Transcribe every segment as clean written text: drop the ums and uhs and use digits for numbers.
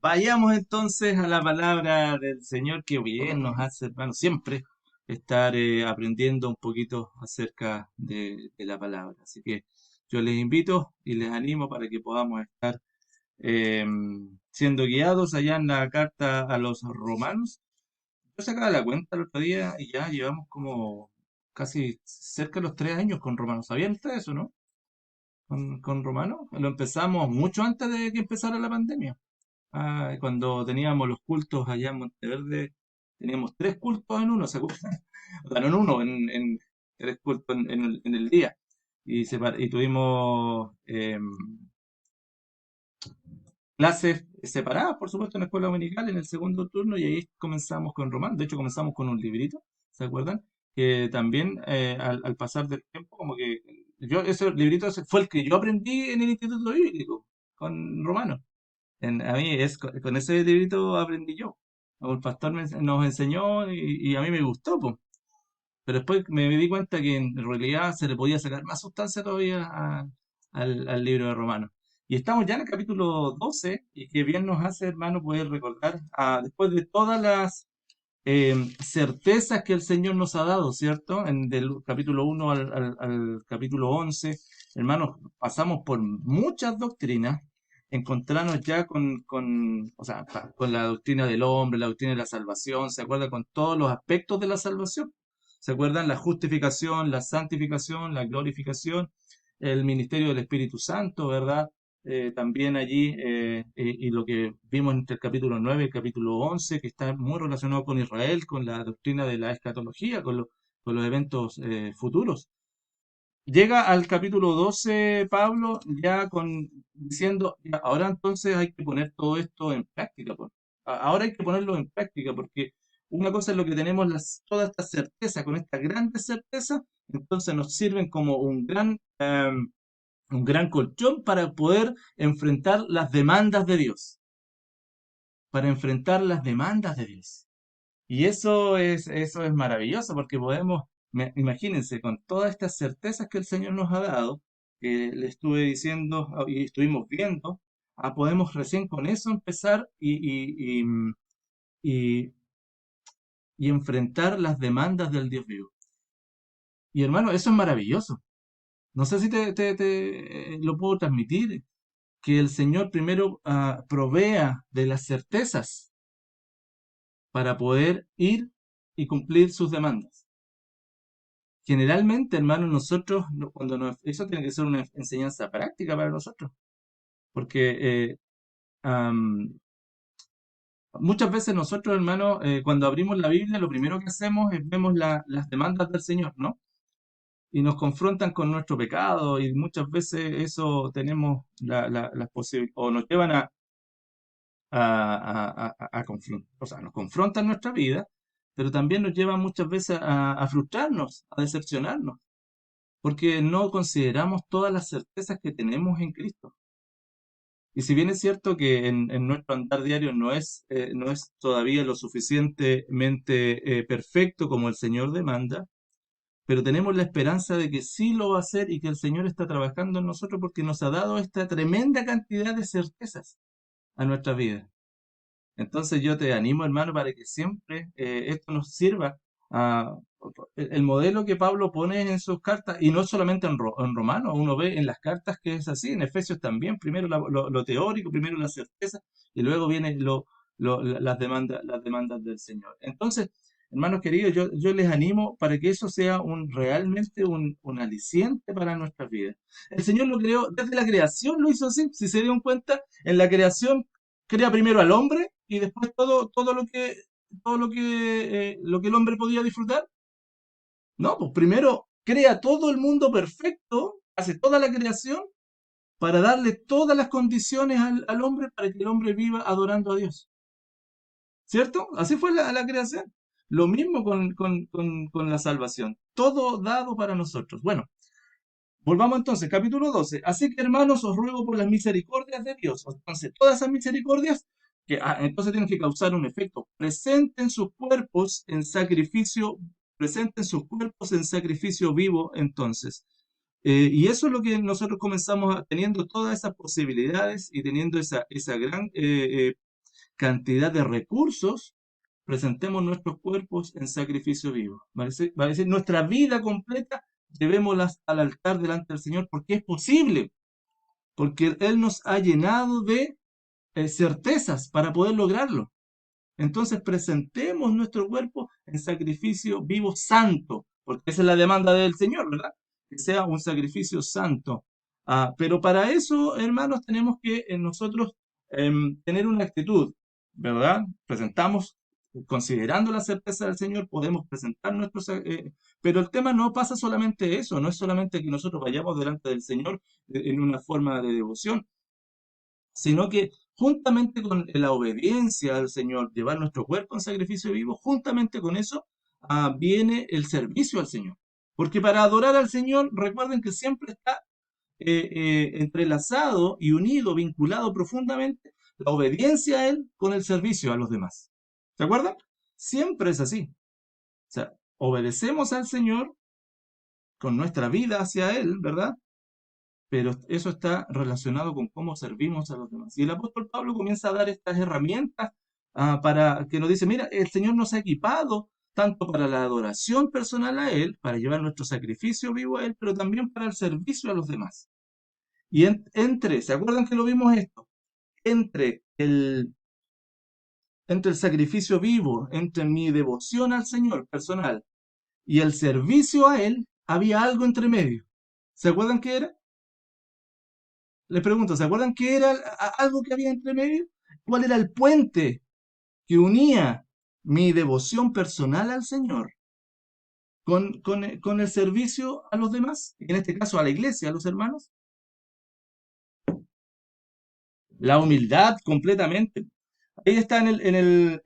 Vayamos entonces a la palabra del Señor que bien nos hace, hermano, siempre estar aprendiendo un poquito acerca de la palabra. Así que yo les invito y les animo para que podamos estar eh, siendo guiados allá en la carta a los romanos. Yo sacaba la cuenta el otro día y ya llevamos como casi cerca de los 3 años con romanos. ¿Sabían ustedes eso, no? Con romanos. Lo empezamos mucho antes de que empezara la pandemia. Cuando teníamos los cultos allá en Monteverde, teníamos 3 cultos en uno, ¿se acuerdan? O sea, no en uno, en 3 cultos en el día. Y tuvimos clases separadas, por supuesto, en la escuela dominical en el segundo turno, y ahí comenzamos con Román. De hecho, comenzamos con un librito, ¿se acuerdan? Que también al pasar del tiempo, como que ese librito fue el que yo aprendí en el Instituto Bíblico, con Romano. A mí con ese librito aprendí yo. El pastor nos enseñó y a mí me gustó, po. Pero después me di cuenta que en realidad se le podía sacar más sustancia todavía al libro de Romanos. Y estamos ya en el capítulo 12 y que bien nos hace, hermano, poder recordar, después de todas las certezas que el Señor nos ha dado, ¿cierto? Del capítulo 1 al capítulo 11, hermanos, pasamos por muchas doctrinas, encontrarnos ya o sea, con la doctrina del hombre, la doctrina de la salvación, ¿se acuerda? Con todos los aspectos de la salvación. ¿Se acuerdan? La justificación, la santificación, la glorificación, el ministerio del Espíritu Santo, ¿verdad? También allí, y lo que vimos entre el capítulo 9 y el capítulo 11 que está muy relacionado con Israel, con la doctrina de la escatología, con los eventos futuros. Llega al capítulo 12 Pablo, ya diciendo, "Ya, ahora entonces hay que poner todo esto en práctica, pues. Ahora hay que ponerlo en práctica, porque una cosa es lo que tenemos toda esta certeza, con esta grande certeza, entonces nos sirven como un gran colchón para poder enfrentar las demandas de Dios, para enfrentar las demandas de Dios. Y eso es maravilloso porque podemos, imagínense, con todas estas certezas que el Señor nos ha dado, que le estuve diciendo y estuvimos viendo, podemos recién con eso empezar y, y enfrentar las demandas del Dios vivo. Y hermano, eso es maravilloso. No sé si lo puedo transmitir, que el Señor primero provea de las certezas para poder ir y cumplir sus demandas. Generalmente, hermano, nosotros, eso tiene que ser una enseñanza práctica para nosotros, porque am, muchas veces nosotros, hermano, cuando abrimos la Biblia, lo primero que hacemos es vemos las demandas del Señor, ¿no? Y nos confrontan con nuestro pecado y muchas veces eso tenemos las posibilidades, o nos llevan o sea, nos confrontan nuestra vida, pero también nos llevan muchas veces a frustrarnos, a decepcionarnos, porque no consideramos todas las certezas que tenemos en Cristo. Y si bien es cierto que en nuestro andar diario no es todavía lo suficientemente perfecto como el Señor demanda, pero tenemos la esperanza de que sí lo va a hacer y que el Señor está trabajando en nosotros porque nos ha dado esta tremenda cantidad de certezas a nuestra vida. Entonces yo te animo, hermano, para que siempre esto nos sirva. a- el modelo que Pablo pone en sus cartas, y no solamente en Romanos, uno ve en las cartas que es así, en Efesios también, primero lo teórico, primero la certeza, y luego vienen las demandas del Señor. Entonces, hermanos queridos, yo les animo para que eso sea realmente un aliciente para nuestras vidas. El Señor lo creó, desde la creación lo hizo así, si se dieron cuenta, en la creación crea primero al hombre y después todo lo que el hombre podía disfrutar. No, pues primero crea todo el mundo perfecto, hace toda la creación para darle todas las condiciones al hombre para que el hombre viva adorando a Dios. ¿Cierto? Así fue la creación. Lo mismo con la salvación. Todo dado para nosotros. Bueno, volvamos entonces, capítulo 12. Así que hermanos, os ruego por las misericordias de Dios. Entonces, todas esas misericordias que entonces tienen que causar un efecto. Presenten sus cuerpos en sacrificio vivo entonces. Y eso es lo que nosotros comenzamos teniendo todas esas posibilidades y teniendo esa gran cantidad de recursos, presentemos nuestros cuerpos en sacrificio vivo. Va a decir, nuestra vida completa llevémoslas al altar delante del Señor porque es posible, porque Él nos ha llenado de certezas para poder lograrlo. Entonces presentemos nuestro cuerpo en sacrificio vivo santo, porque esa es la demanda del Señor, ¿verdad? Que sea un sacrificio santo. Pero para eso, hermanos, tenemos que nosotros tener una actitud, ¿verdad? Presentamos, considerando la certeza del Señor, podemos presentar nuestros... pero el tema no pasa solamente eso, no es solamente que nosotros vayamos delante del Señor en una forma de devoción, sino que juntamente con la obediencia al Señor, llevar nuestro cuerpo en sacrificio vivo, juntamente con eso viene el servicio al Señor. Porque para adorar al Señor, recuerden que siempre está entrelazado y unido, vinculado profundamente la obediencia a Él con el servicio a los demás. ¿Se acuerdan? Siempre es así. O sea, obedecemos al Señor con nuestra vida hacia Él, ¿verdad? Pero eso está relacionado con cómo servimos a los demás. Y el apóstol Pablo comienza a dar estas herramientas para que nos dice, mira, el Señor nos ha equipado tanto para la adoración personal a Él, para llevar nuestro sacrificio vivo a Él, pero también para el servicio a los demás. Y ¿se acuerdan que lo vimos esto? Entre el, entre el sacrificio vivo, entre mi devoción al Señor personal y el servicio a Él, había algo entre medio. ¿Se acuerdan qué era? Les pregunto, ¿se acuerdan qué era algo que había entre medio? ¿Cuál era el puente que unía mi devoción personal al Señor con el servicio a los demás? En este caso a la iglesia, a los hermanos. La humildad completamente. Ahí está en el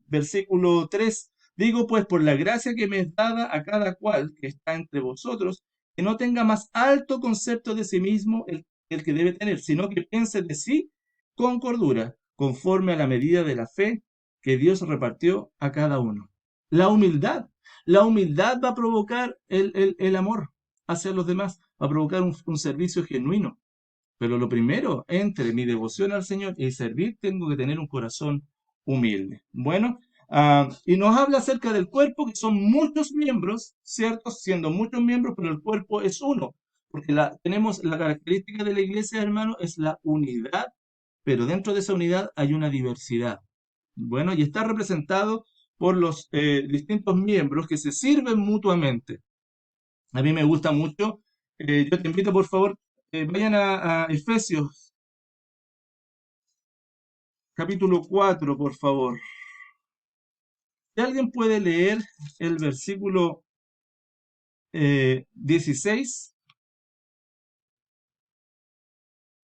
versículo 3. Digo pues por la gracia que me es dada a cada cual que está entre vosotros, que no tenga más alto concepto de sí mismo el que debe tener, sino que piense de sí con cordura, conforme a la medida de la fe que Dios repartió a cada uno. La humildad. La humildad va a provocar el amor hacia los demás, va a provocar un servicio genuino. Pero lo primero, entre mi devoción al Señor y servir, tengo que tener un corazón humilde. Bueno, y nos habla acerca del cuerpo, que son muchos miembros, ¿cierto? Siendo muchos miembros, pero el cuerpo es uno. Porque tenemos la característica de la iglesia, hermano, es la unidad, pero dentro de esa unidad hay una diversidad. Bueno, y está representado por los distintos miembros que se sirven mutuamente. A mí me gusta mucho. Yo te invito, por favor, vayan a Efesios capítulo 4, por favor. Si alguien puede leer el versículo 16,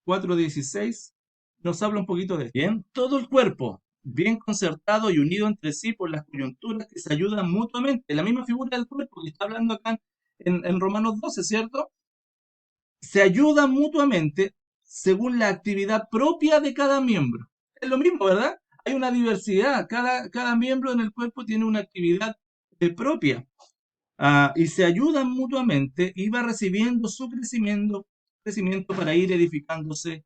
4:16, nos habla un poquito de bien. Todo el cuerpo, bien concertado y unido entre sí por las coyunturas que se ayudan mutuamente. La misma figura del cuerpo que está hablando acá en Romanos 12, ¿cierto? Se ayudan mutuamente según la actividad propia de cada miembro. Es lo mismo, ¿verdad? Hay una diversidad. Cada miembro en el cuerpo tiene una actividad propia. Y se ayudan mutuamente y va recibiendo su crecimiento para ir edificándose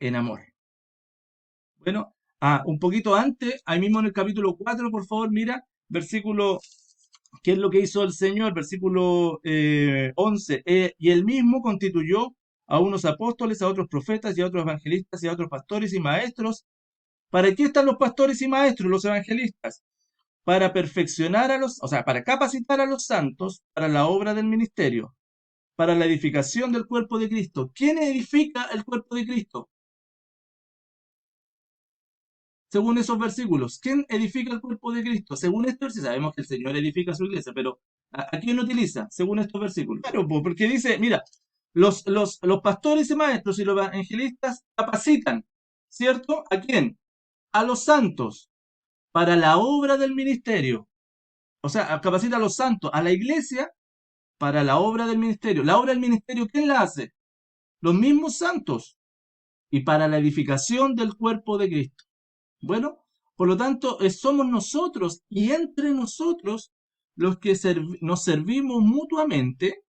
en amor. Bueno, un poquito antes, ahí mismo en el capítulo 4, por favor, mira, versículo, ¿qué es lo que hizo el Señor? Versículo 11. Y él mismo constituyó a unos apóstoles, a otros profetas y a otros evangelistas y a otros pastores y maestros. ¿Para qué están los pastores y maestros, los evangelistas? Para perfeccionar o sea, para capacitar a los santos para la obra del ministerio, para la edificación del cuerpo de Cristo. ¿Quién edifica el cuerpo de Cristo? Según esos versículos, ¿quién edifica el cuerpo de Cristo? Según estos, sabemos que el Señor edifica su iglesia, pero ¿a quién utiliza? Según estos versículos. Claro, porque dice, mira, los pastores y maestros y los evangelistas capacitan, ¿cierto? ¿A quién? A los santos para la obra del ministerio. O sea, capacita a los santos, a la iglesia para la obra del ministerio. La obra del ministerio, ¿quién la hace? Los mismos santos. Y para la edificación del cuerpo de Cristo. Bueno, por lo tanto, somos nosotros y entre nosotros los que nos servimos mutuamente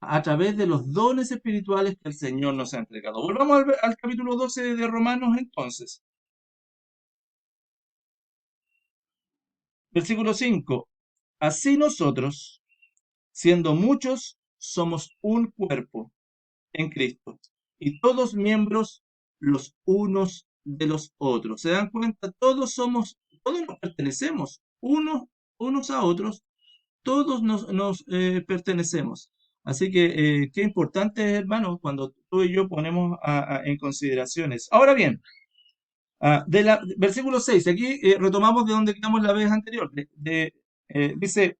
a través de los dones espirituales que el Señor nos ha entregado. Volvamos al capítulo 12 de Romanos entonces. Versículo 5. Así nosotros, siendo muchos, somos un cuerpo en Cristo y todos miembros los unos de los otros. ¿Se dan cuenta? Todos nos pertenecemos unos a otros, todos nos pertenecemos. Así que qué importante, hermano, cuando tú y yo ponemos en consideraciones. Ahora bien, versículo 6 aquí retomamos de donde quedamos la vez anterior. Dice,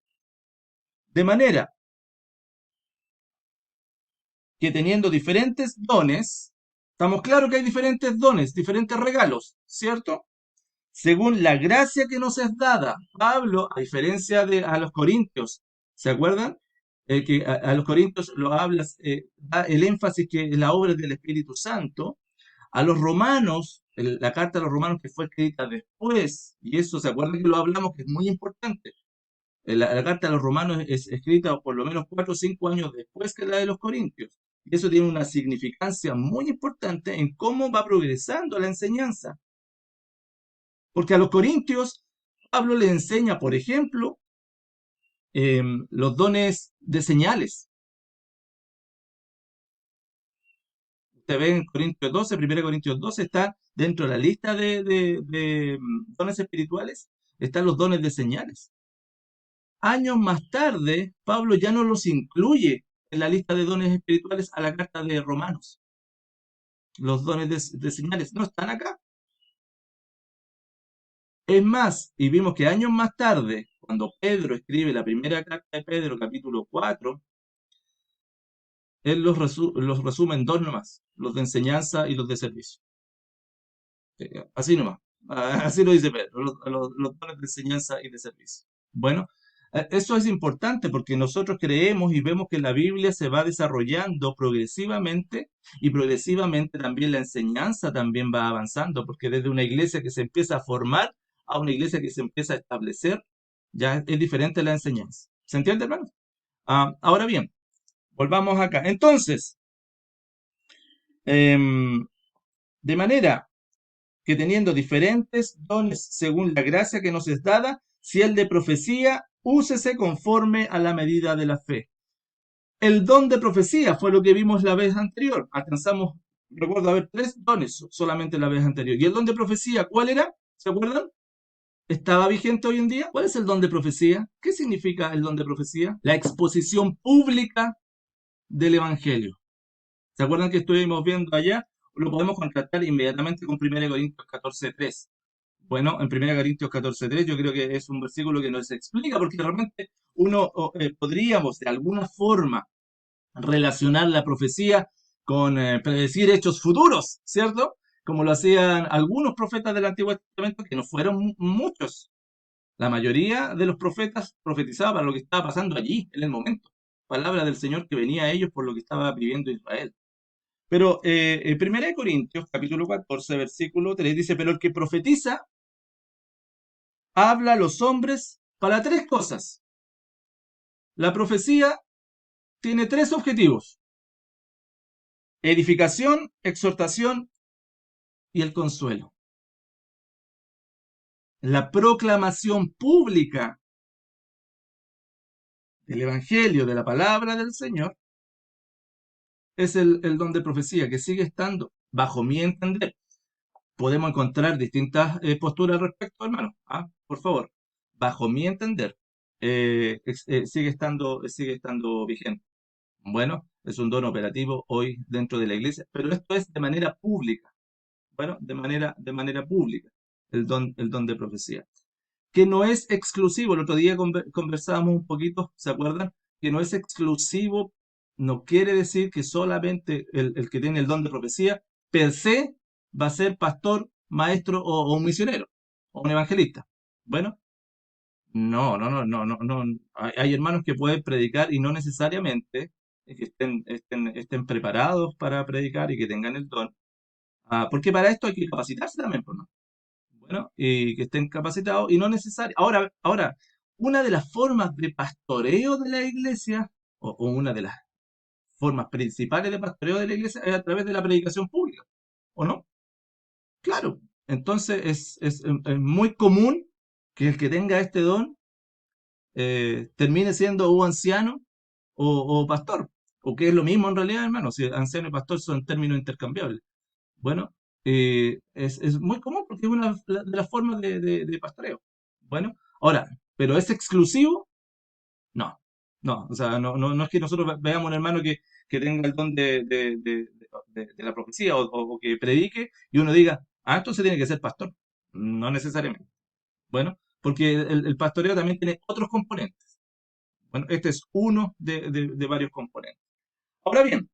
de manera que teniendo diferentes dones, estamos claros que hay diferentes dones, diferentes regalos, ¿cierto? Según la gracia que nos es dada. Pablo, a diferencia de a los corintios, ¿se acuerdan? Que a los corintios lo hablas, da el énfasis que la obra es del Espíritu Santo. A los romanos, la carta a los romanos que fue escrita después, y eso se acuerdan que lo hablamos, que es muy importante. La carta a los romanos es escrita por lo menos 4 o 5 años después que la de los corintios. Y eso tiene una significancia muy importante en cómo va progresando la enseñanza. Porque a los corintios, Pablo les enseña, por ejemplo, los dones de señales. Usted ve en Corintios 12, 1 Corintios 12, está dentro de la lista de dones espirituales, están los dones de señales. Años más tarde, Pablo ya no los incluye en la lista de dones espirituales a la carta de Romanos. Los dones de señales no están acá. Es más, y vimos que años más tarde, cuando Pedro escribe la primera carta de Pedro, capítulo 4, él los resume en dos nomás, los de enseñanza y los de servicio. Así nomás. Así lo dice Pedro, los dones de enseñanza y de servicio. Bueno, eso es importante porque nosotros creemos y vemos que la Biblia se va desarrollando progresivamente y progresivamente también la enseñanza también va avanzando, porque desde una iglesia que se empieza a formar a una iglesia que se empieza a establecer, ya es diferente la enseñanza. ¿Se entiende, hermano? Ahora bien, volvamos acá. Entonces, em, de manera que teniendo diferentes dones según la gracia que nos es dada, si el de profecía, úsese conforme a la medida de la fe. El don de profecía fue lo que vimos la vez anterior. Alcanzamos, recuerdo haber 3 dones solamente la vez anterior. ¿Y el don de profecía cuál era? ¿Se acuerdan? ¿Estaba vigente hoy en día? ¿Cuál es el don de profecía? ¿Qué significa el don de profecía? La exposición pública del Evangelio. ¿Se acuerdan que estuvimos viendo allá? Lo podemos contrastar inmediatamente con 1 Corintios 14:3. Bueno, en 1 Corintios 14:3 yo creo que es un versículo que nos explica, porque realmente podríamos de alguna forma relacionar la profecía con predecir hechos futuros, ¿cierto? Como lo hacían algunos profetas del Antiguo Testamento, que no fueron muchos. La mayoría de los profetas profetizaban para lo que estaba pasando allí, en el momento. Palabra del Señor que venía a ellos por lo que estaba viviendo Israel. Pero en 1 Corintios, capítulo 14, versículo 3, dice, pero el que profetiza habla a los hombres para 3 cosas. La profecía tiene 3 objetivos: edificación, exhortación y el consuelo. La proclamación pública del Evangelio, de la palabra del Señor, es el don de profecía que sigue estando, bajo mi entender. Podemos encontrar distintas posturas al respecto, hermano. Por favor, bajo mi entender, sigue estando vigente. Bueno, es un don operativo hoy dentro de la iglesia, pero esto es de manera pública. Bueno, de manera pública, el don de profecía. Que no es exclusivo, el otro día conversábamos un poquito, ¿se acuerdan? Que no es exclusivo, no quiere decir que solamente el que tiene el don de profecía, per se, va a ser pastor, maestro o un misionero, o un evangelista. Bueno, no, no, no, no, no, no. Hay hermanos que pueden predicar y no necesariamente que estén preparados para predicar y que tengan el don. Porque para esto hay que capacitarse también, pues, ¿no? Bueno, y que estén capacitados y no necesario. Ahora, una de las formas de pastoreo de la iglesia, o una de las formas principales de pastoreo de la iglesia, es a través de la predicación pública, ¿o no? Claro. Entonces es muy común que el que tenga este don termine siendo o anciano o pastor, o que es lo mismo en realidad, hermano, si anciano y pastor son términos intercambiables. Bueno, es muy común porque es una de las formas de pastoreo. Bueno, ahora, ¿pero es exclusivo? No, no, o sea, no es que nosotros veamos un hermano que tenga el don de la profecía o que predique y uno diga, ah, entonces tiene que ser pastor. No necesariamente. Bueno, porque el pastoreo también tiene otros componentes. Bueno, este es uno de varios componentes. Ahora bien,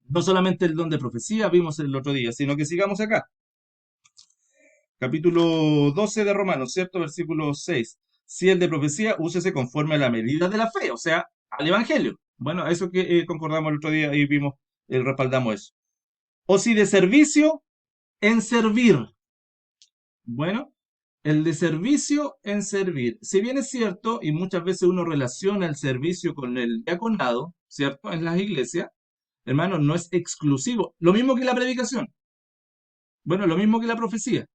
no solamente el don de profecía vimos el otro día, sino que sigamos acá. Capítulo 12 de Romanos, ¿cierto? Versículo 6. Si el de profecía, úsese conforme a la medida de la fe, o sea, al Evangelio. Bueno, a eso que concordamos el otro día y vimos, respaldamos eso. O si de servicio, en servir. Bueno, el de servicio en servir. Si bien es cierto, y muchas veces uno relaciona el servicio con el diaconado, ¿cierto? En las iglesias, hermano, no es exclusivo. Lo mismo que la predicación. Bueno, lo mismo que la profecía.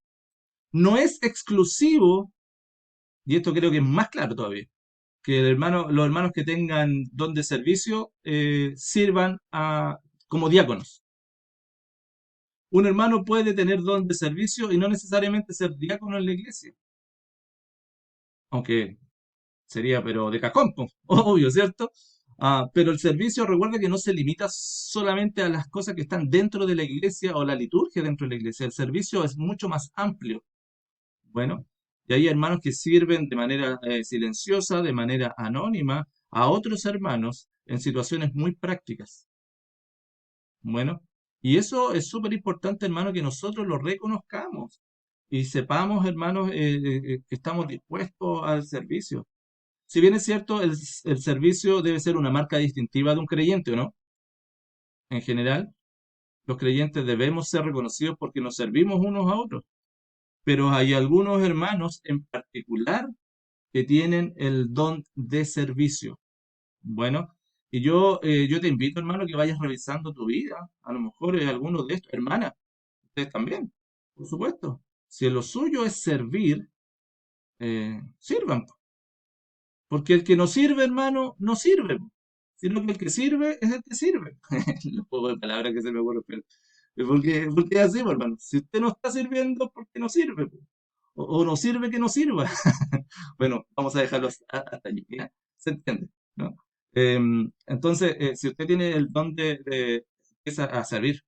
No es exclusivo, y esto creo que es más claro todavía, que los hermanos que tengan don de servicio sirvan como diáconos. Un hermano puede tener don de servicio y no necesariamente ser diácono en la iglesia, aunque sería, pero de cajón, po, obvio, ¿cierto? Pero el servicio, recuerda que no se limita solamente a las cosas que están dentro de la iglesia o la liturgia dentro de la iglesia. El servicio es mucho más amplio. Bueno, y hay hermanos que sirven de manera silenciosa, de manera anónima, a otros hermanos en situaciones muy prácticas. Bueno, y eso es súper importante, hermano, que nosotros lo reconozcamos y sepamos, hermanos, que estamos dispuestos al servicio. Si bien es cierto, el servicio debe ser una marca distintiva de un creyente, ¿o no? En general, los creyentes debemos ser reconocidos porque nos servimos unos a otros. Pero hay algunos hermanos en particular que tienen el don de servicio. Bueno, y yo te invito, hermano, que vayas revisando tu vida. A lo mejor algunos de estos, hermanas, ustedes también, por supuesto. Si lo suyo es servir, sirvan. Porque el que no sirve, hermano, no sirve. Sino que el que sirve es el que sirve. Los juegos de palabras que se me ocurren, pero porque es así, pues, hermano. Si usted no está sirviendo, ¿por qué no sirve? Po? O no sirve que no sirva. Bueno, vamos a dejarlo hasta allí. ¿Ya? ¿Se entiende? ¿No? Entonces, si usted tiene el don empieza a servir.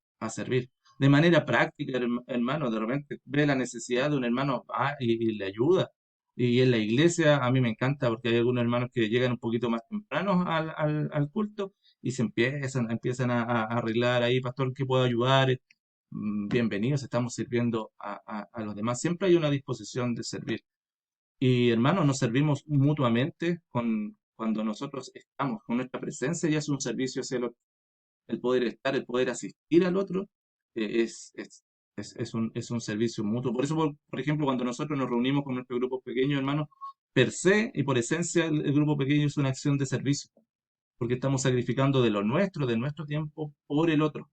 De manera práctica, hermano, de repente ve la necesidad de un hermano y le ayuda. Y en la iglesia a mí me encanta porque hay algunos hermanos que llegan un poquito más tempranos al culto y se empiezan a arreglar ahí, pastor, que puedo ayudar. Bienvenidos, estamos sirviendo a los demás. Siempre hay una disposición de servir. Y hermanos, nos servimos mutuamente cuando nosotros estamos con nuestra presencia y es un servicio hacia el otro. El poder estar, el poder asistir al otro, es un servicio mutuo. Por eso, por ejemplo, cuando nosotros nos reunimos con nuestros grupos pequeños, hermanos, per se y por esencia, el grupo pequeño es una acción de servicio, porque estamos sacrificando de lo nuestro, de nuestro tiempo, por el otro.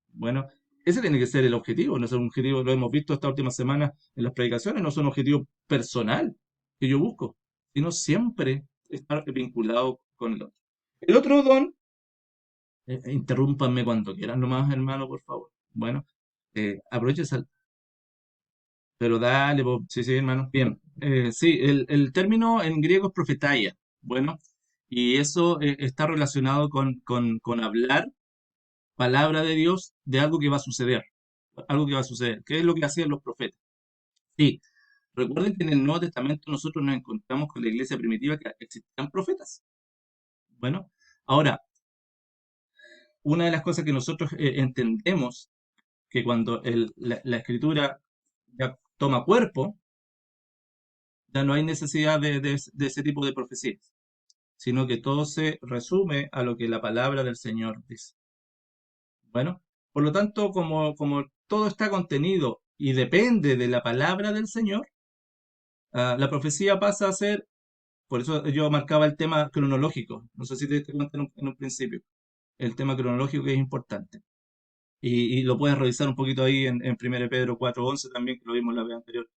Bueno, ese tiene que ser el objetivo, no es un objetivo, lo hemos visto esta última semana en las predicaciones, no es un objetivo personal que yo busco, sino siempre estar vinculado con el otro. El otro don, interrúmpanme cuando quieran nomás, hermano, por favor. Bueno, aproveche esa, pero dale, sí, sí, hermano. Bien, sí, el término en griego es profetaia. Bueno, y eso está relacionado con hablar palabra de Dios de algo que va a suceder. Algo que va a suceder. ¿Qué es lo que hacían los profetas? Sí, recuerden que en el Nuevo Testamento nosotros nos encontramos con la iglesia primitiva que existían profetas. Bueno, ahora, una de las cosas que nosotros entendemos que cuando la escritura ya toma cuerpo, ya no hay necesidad de ese tipo de profecías, sino que todo se resume a lo que la palabra del Señor dice. Bueno, por lo tanto, como todo está contenido y depende de la palabra del Señor, la profecía pasa a ser, por eso yo marcaba el tema cronológico, no sé si te diste cuenta en un principio, el tema cronológico que es importante. Y lo puedes revisar un poquito ahí en 1 Pedro 4:11 también, que lo vimos la vez anterior.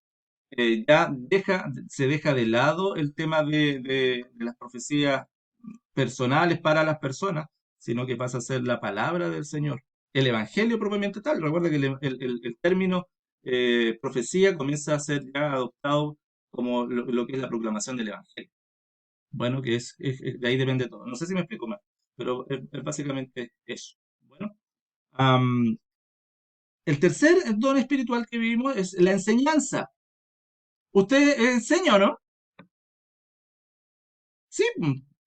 se deja de lado el tema de las profecías personales para las personas, sino que pasa a ser la palabra del Señor. El Evangelio propiamente tal. Recuerda que el término profecía comienza a ser ya adoptado como lo que es la proclamación del Evangelio. Bueno, de ahí depende todo. No sé si me explico más, pero es básicamente eso. Bueno, am, el tercer don espiritual que vimos es la enseñanza. ¿Usted enseña o no? Sí,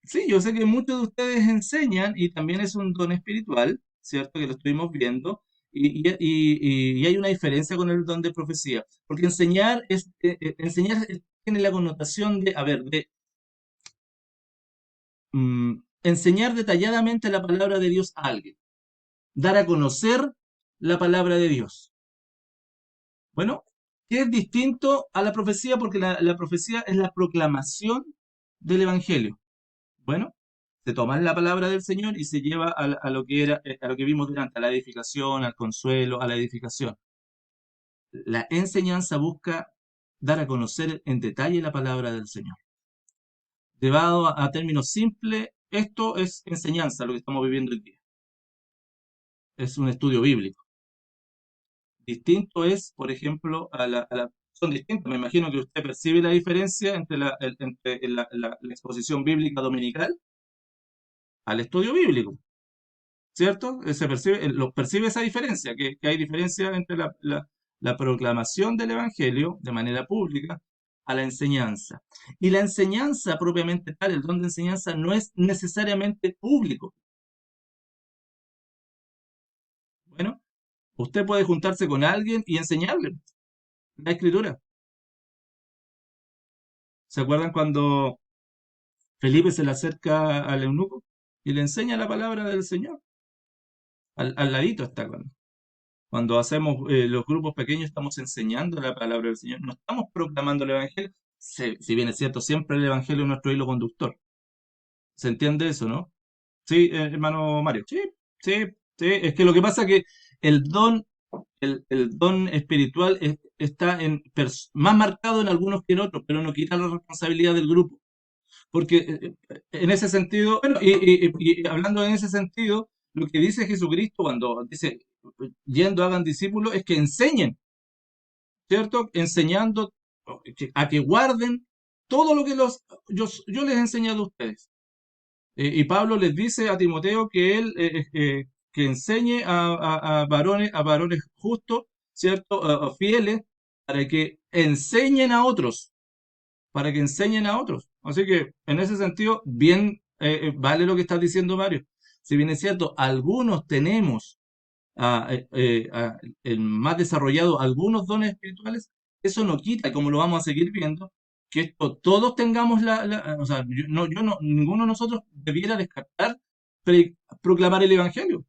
sí, yo sé que muchos de ustedes enseñan y también es un don espiritual, ¿cierto? Que lo estuvimos viendo. Y hay una diferencia con el don de profecía, porque enseñar tiene la connotación de, a ver, enseñar detalladamente la palabra de Dios a alguien, dar a conocer la palabra de Dios. Bueno, que es distinto a la profecía porque la profecía es la proclamación del Evangelio. Bueno, se toma la palabra del Señor y se lleva a lo que era, a lo que vimos delante, a la edificación, al consuelo, a la edificación. La enseñanza busca dar a conocer en detalle la palabra del Señor. Llevado a términos simples, esto es enseñanza, lo que estamos viviendo hoy día. Es un estudio bíblico. Distinto es, por ejemplo, son distintos. Me imagino que usted percibe la diferencia entre la exposición bíblica dominical al estudio bíblico. ¿Cierto? Percibe esa diferencia, que hay diferencia entre la proclamación del Evangelio de manera pública a la enseñanza. Y la enseñanza propiamente tal, el don de enseñanza, no es necesariamente público. Bueno, usted puede juntarse con alguien y enseñarle la escritura. ¿Se acuerdan cuando Felipe se le acerca al eunuco y le enseña la palabra del Señor? Al ladito está. Cuando hacemos los grupos pequeños, estamos enseñando la palabra del Señor, no estamos proclamando el Evangelio, si bien es cierto, siempre el Evangelio es nuestro hilo conductor. ¿Se entiende eso, no? Sí, hermano Mario. Sí, sí, sí. Es que lo que pasa es que el don, el don espiritual está más marcado en algunos que en otros, pero no quita la responsabilidad del grupo. Porque en ese sentido, bueno, y hablando en ese sentido, lo que dice Jesucristo cuando dice, yendo hagan discípulos, es que enseñen, ¿cierto? Enseñando a que guarden todo lo que yo les he enseñado a ustedes. Y Pablo les dice a Timoteo que él que enseñe a varones justos, ¿cierto? Fieles, para que enseñen a otros, para que enseñen a otros. Así que en ese sentido, bien vale lo que estás diciendo, Mario. Si bien es cierto, algunos tenemos el más desarrollado algunos dones espirituales, eso no quita, como lo vamos a seguir viendo, que todos tengamos o sea, ninguno de nosotros debiera descartar proclamar el Evangelio.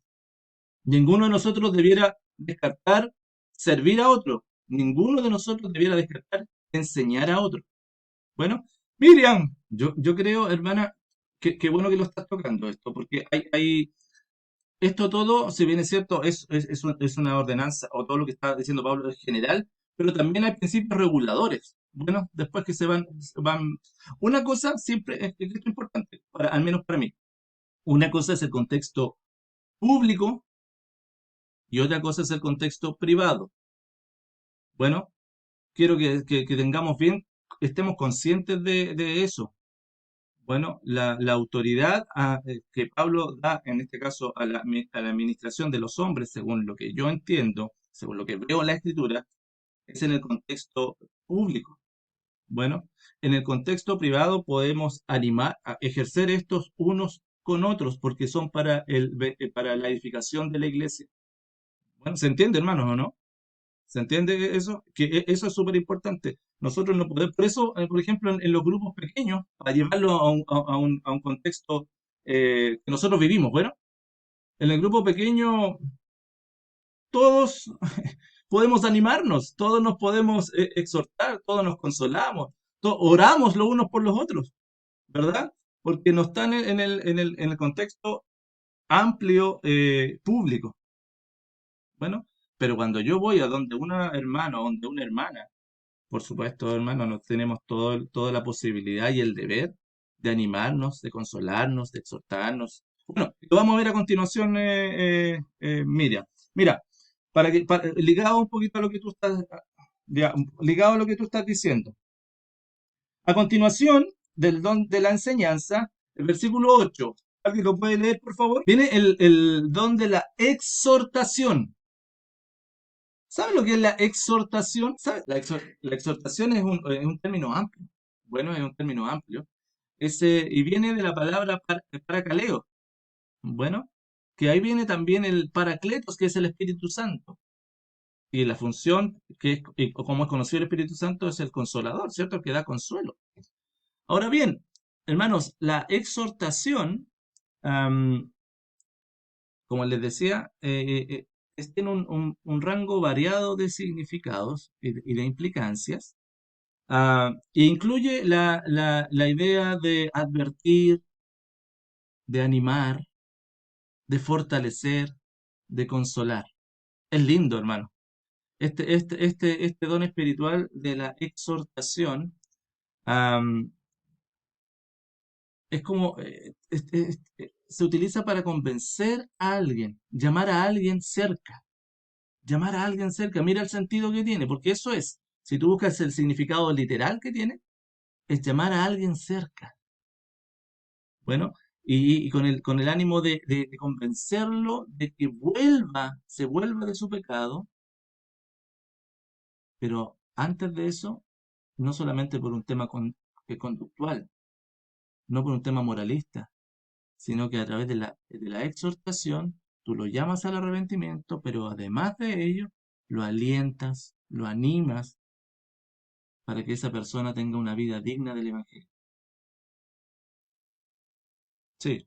Ninguno de nosotros debiera descartar servir a otro. Ninguno de nosotros debiera descartar enseñar a otro. Bueno, Miriam, yo creo, hermana, que bueno que lo estás tocando esto, porque esto todo, si bien es cierto, es una ordenanza, o todo lo que está diciendo Pablo es general, pero también hay principios reguladores. Bueno, después que van. Una cosa siempre es esto es importante, al menos para mí. Una cosa es el contexto público y otra cosa es el contexto privado. Bueno, quiero que tengamos bien, estemos conscientes de eso. Bueno, la autoridad que Pablo da, en este caso, a la administración de los hombres, según lo que yo entiendo, según lo que veo en la escritura, es en el contexto público. Bueno, en el contexto privado podemos animar a ejercer estos unos con otros, porque son para la edificación de la iglesia. Bueno, ¿se entiende, hermanos, o no? ¿Se entiende eso? Que eso es súper importante. Nosotros no podemos, por eso, por ejemplo, en los grupos pequeños, para llevarlo a un contexto que nosotros vivimos, bueno, en el grupo pequeño todos podemos animarnos, todos nos podemos exhortar, todos nos consolamos, oramos los unos por los otros, ¿verdad? Porque no están en el contexto amplio público. Bueno, pero cuando yo voy a donde una hermana o donde una hermana, Por supuesto, hermano, nos tenemos toda la posibilidad y el deber de animarnos, de consolarnos, de exhortarnos. Bueno, lo vamos a ver a continuación, Miriam. Mira, ligado un poquito a lo que tú estás, ya, ligado a lo que tú estás diciendo. A continuación del don de la enseñanza, el versículo 8. ¿Alguien lo puede leer, por favor? Viene el don de la exhortación. ¿Sabe lo que es la exhortación? ¿Sabe? La exhortación es un término amplio. Bueno, es un término amplio. Y viene de la palabra paracaleo. Bueno, que ahí viene también el paracletos, que es el Espíritu Santo. Y la función, y como es conocido el Espíritu Santo, es el consolador, ¿cierto? El que da consuelo. Ahora bien, hermanos, la exhortación, am, como les decía, tiene un rango variado de significados y de implicancias. E incluye la idea de advertir, de animar, de fortalecer, de consolar. Es lindo, hermano. Este don espiritual de la exhortación, am, es como, se utiliza para convencer a alguien, llamar a alguien cerca. Mira el sentido que tiene, porque eso es, si tú buscas el significado literal que tiene, es llamar a alguien cerca. Bueno, y con el ánimo de convencerlo de que se vuelva de su pecado, pero antes de eso, no solamente por un tema conductual, no por un tema moralista, sino que a través de la exhortación, tú lo llamas al arrepentimiento, pero además de ello, lo alientas, lo animas para que esa persona tenga una vida digna del Evangelio. Sí,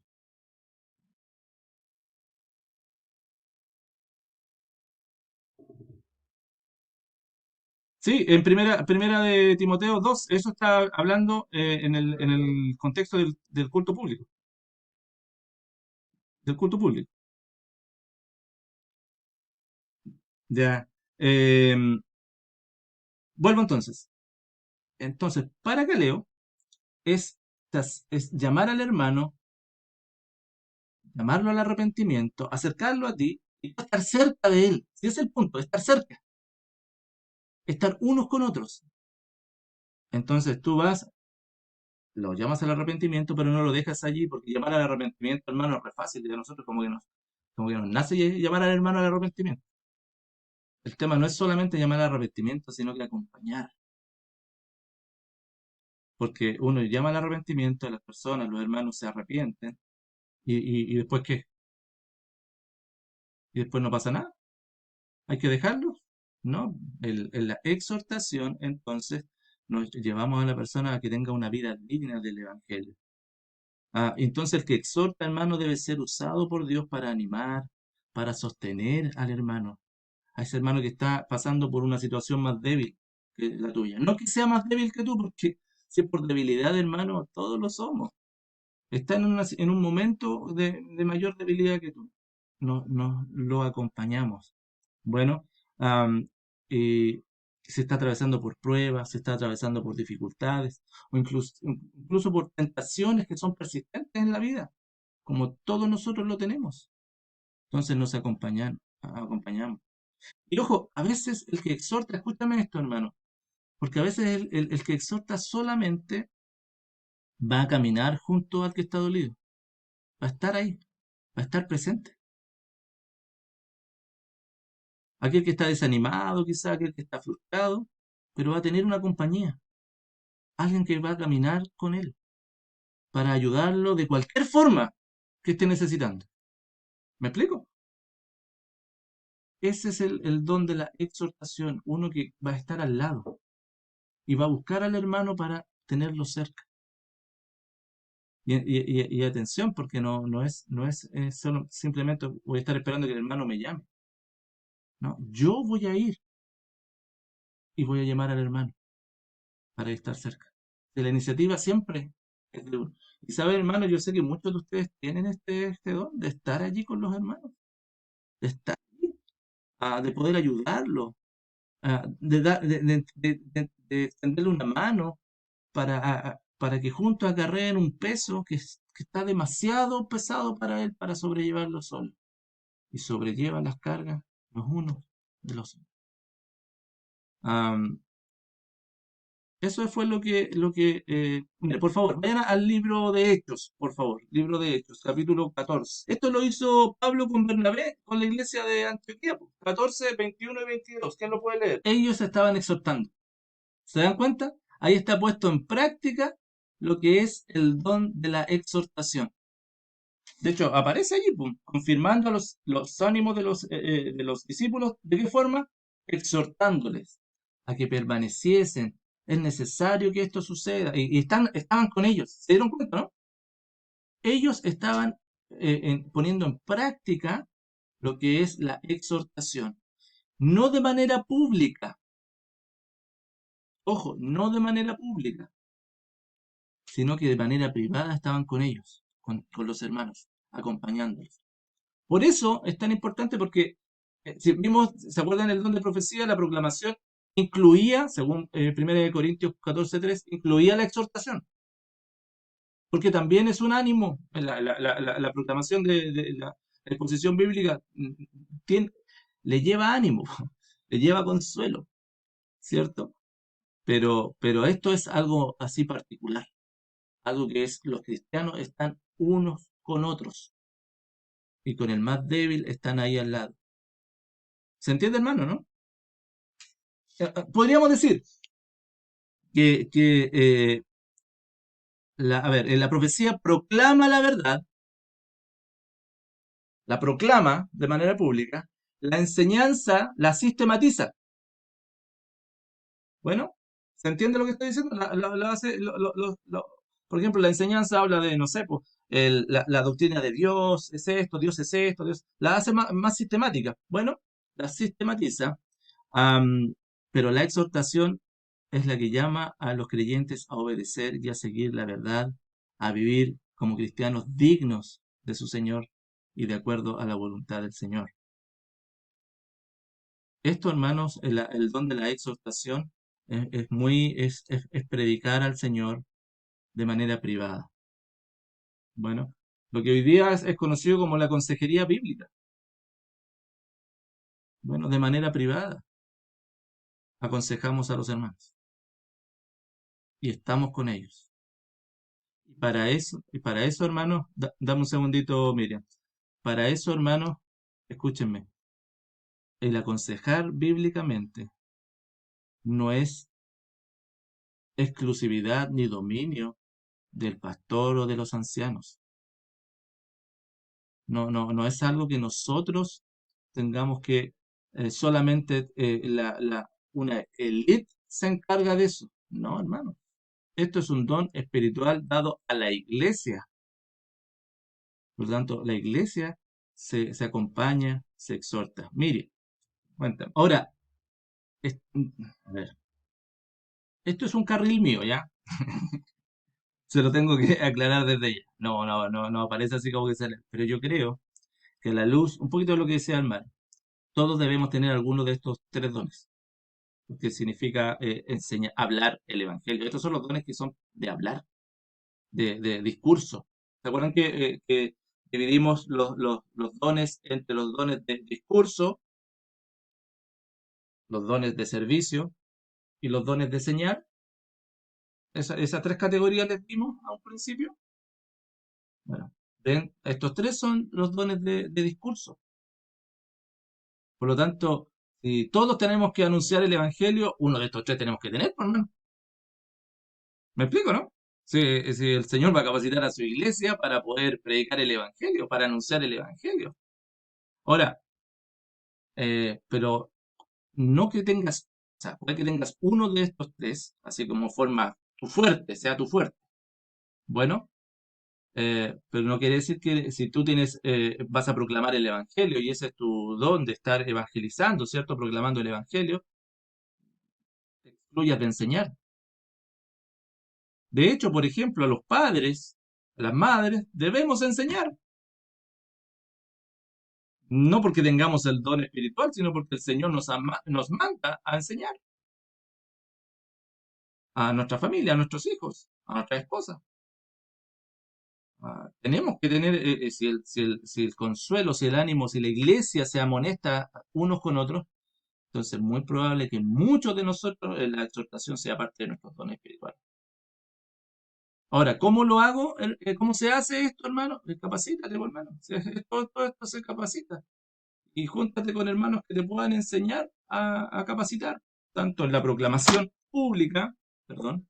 sí, en primera de Timoteo 2, eso está hablando en el contexto del culto público, del culto público. Ya. Vuelvo entonces. Entonces, para Caleo es llamar al hermano, llamarlo al arrepentimiento, acercarlo a ti y estar cerca de él. Si es el punto, estar cerca, estar unos con otros. Entonces tú vas, lo llamas al arrepentimiento, pero no lo dejas allí, porque llamar al arrepentimiento, hermano, es re fácil, y a nosotros como que nos nace llamar al hermano al arrepentimiento. El tema no es solamente llamar al arrepentimiento, sino que acompañar, porque uno llama al arrepentimiento, las personas, los hermanos se arrepienten, y después ¿qué? Y después no pasa nada, hay que dejarlo, ¿no? En la exhortación, entonces, nos llevamos a la persona a que tenga una vida digna del Evangelio. Entonces el que exhorta, hermano, debe ser usado por Dios para animar, para sostener al hermano, a ese hermano que está pasando por una situación más débil que la tuya. No que sea más débil que tú, porque si es por debilidad, hermano, todos lo somos. Está en un momento de mayor debilidad que tú. No lo acompañamos. Bueno, am, eh, se está atravesando por pruebas, se está atravesando por dificultades, o incluso por tentaciones que son persistentes en la vida, como todos nosotros lo tenemos. Entonces nos acompañamos. Y ojo, a veces el que exhorta, escúchame esto, hermano, porque a veces el que exhorta solamente va a caminar junto al que está dolido, va a estar ahí, va a estar presente. Aquel que está desanimado, quizá aquel que está frustrado, pero va a tener una compañía, alguien que va a caminar con él para ayudarlo de cualquier forma que esté necesitando. ¿Me explico? Ese es el don de la exhortación, uno que va a estar al lado y va a buscar al hermano para tenerlo cerca. Y atención, porque no es solo simplemente voy a estar esperando que el hermano me llame. No, yo voy a ir y voy a llamar al hermano para estar cerca. De la iniciativa siempre es de uno. Y saben, hermano, yo sé que muchos de ustedes tienen este don de estar allí con los hermanos, de estar allí, de poder ayudarlos, de extenderle una mano para que juntos acarreen un peso que está demasiado pesado para él para sobrellevarlo solo. Y sobrelleva las cargas los unos de los otros. Am, Eso fue mire, por favor, vayan al libro de Hechos, por favor, libro de Hechos, capítulo 14. Esto lo hizo Pablo con Bernabé, con la iglesia de Antioquía, 14, 21 y 22. ¿Quién lo puede leer? Ellos estaban exhortando. ¿Se dan cuenta? Ahí está puesto en práctica lo que es el don de la exhortación. De hecho, aparece allí, pum, confirmando a los ánimos de los discípulos. ¿De qué forma? Exhortándoles a que permaneciesen. Es necesario que esto suceda. Y estaban con ellos. ¿Se dieron cuenta, no? Ellos estaban poniendo en práctica lo que es la exhortación. No de manera pública. Ojo, no de manera pública, sino que de manera privada estaban con ellos, con los hermanos, acompañándolos. Por eso es tan importante porque, si vimos, ¿se acuerdan el don de profecía? La proclamación incluía, según 1 Corintios 14:3, incluía la exhortación, porque también es un ánimo, la proclamación de la exposición bíblica tiene, le lleva ánimo, le lleva consuelo, ¿cierto? Pero esto es algo así particular, algo que es los cristianos están unos con otros y con el más débil están ahí al lado. ¿Se entiende, hermano, no? Podríamos decir que a ver, en la profecía proclama la verdad, la proclama de manera pública, la enseñanza la sistematiza. Bueno, ¿se entiende lo que estoy diciendo? Por ejemplo, la enseñanza habla de, no sé, pues, la doctrina de Dios es esto, Dios es esto, Dios, la hace más sistemática. Bueno, la sistematiza. Am, pero la exhortación es la que llama a los creyentes a obedecer y a seguir la verdad, a vivir como cristianos dignos de su Señor y de acuerdo a la voluntad del Señor. Esto, hermanos, el don de la exhortación es predicar al Señor de manera privada. Bueno, lo que hoy día es conocido como la consejería bíblica. Bueno, de manera privada aconsejamos a los hermanos y estamos con ellos. Y para eso, hermanos, dame un segundito, Miriam. Para eso, hermanos, escúchenme, el aconsejar bíblicamente no es exclusividad ni dominio del pastor o de los ancianos. No, no, no es algo que nosotros tengamos que solamente una élite se encarga de eso. No, hermano. Esto es un don espiritual dado a la iglesia. Por lo tanto, la iglesia se acompaña, se exhorta. Mire, cuéntame. Ahora, a ver, esto es un carril mío, ¿ya? Se lo tengo que aclarar desde ya. No, no, no, no aparece así como que sale. Pero yo creo que a la luz, un poquito de lo que decía Almar, todos debemos tener alguno de estos tres dones, que significa enseñar, hablar el evangelio. Estos son los dones que son de hablar, de discurso. ¿Se acuerdan que dividimos los dones entre los dones de discurso, los dones de servicio y los dones de señal? Esas tres categorías les dimos a un principio. Bueno, estos tres son los dones de discurso. Por lo tanto, si todos tenemos que anunciar el evangelio, uno de estos tres tenemos que tener, por lo menos. ¿Me explico, no? Si el Señor va a capacitar a su iglesia para poder predicar el evangelio, para anunciar el evangelio. Ahora, pero no que tengas, o sea, puede que tengas uno de estos tres, así como forma tu fuerte, sea tu fuerte. Bueno, pero no quiere decir que si tú vas a proclamar el evangelio y ese es tu don de estar evangelizando, ¿cierto? Proclamando el evangelio, te excluyas de enseñar. De hecho, por ejemplo, a los padres, a las madres, debemos enseñar. No porque tengamos el don espiritual, sino porque el Señor nos manda a enseñar a nuestra familia, a nuestros hijos, a nuestra esposa. Tenemos que tener, si el consuelo, si el ánimo, si la iglesia se amonesta unos con otros, entonces es muy probable que muchos de nosotros la exhortación sea parte de nuestros dones espirituales. Ahora, ¿cómo lo hago? ¿Cómo se hace esto, hermano? Capacítate, pues, hermano. Todo esto se capacita. Y júntate con hermanos que te puedan enseñar a capacitar, tanto en la proclamación pública, perdón,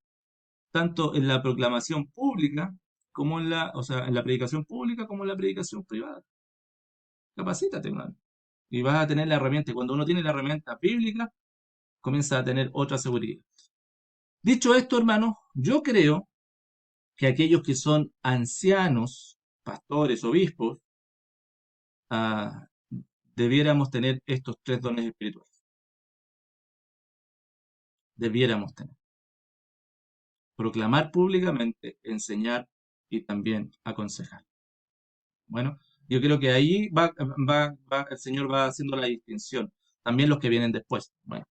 tanto en la proclamación pública como en la predicación pública como en la predicación privada. Capacítate, hermano. Y vas a tener la herramienta. Y cuando uno tiene la herramienta bíblica, comienza a tener otra seguridad. Dicho esto, hermano, yo creo que aquellos que son ancianos, pastores, obispos, ah, debiéramos tener estos tres dones espirituales. Debiéramos tener. Proclamar públicamente, enseñar y también aconsejar. Bueno, yo creo que ahí el Señor va haciendo la distinción. También los que vienen después. Bueno,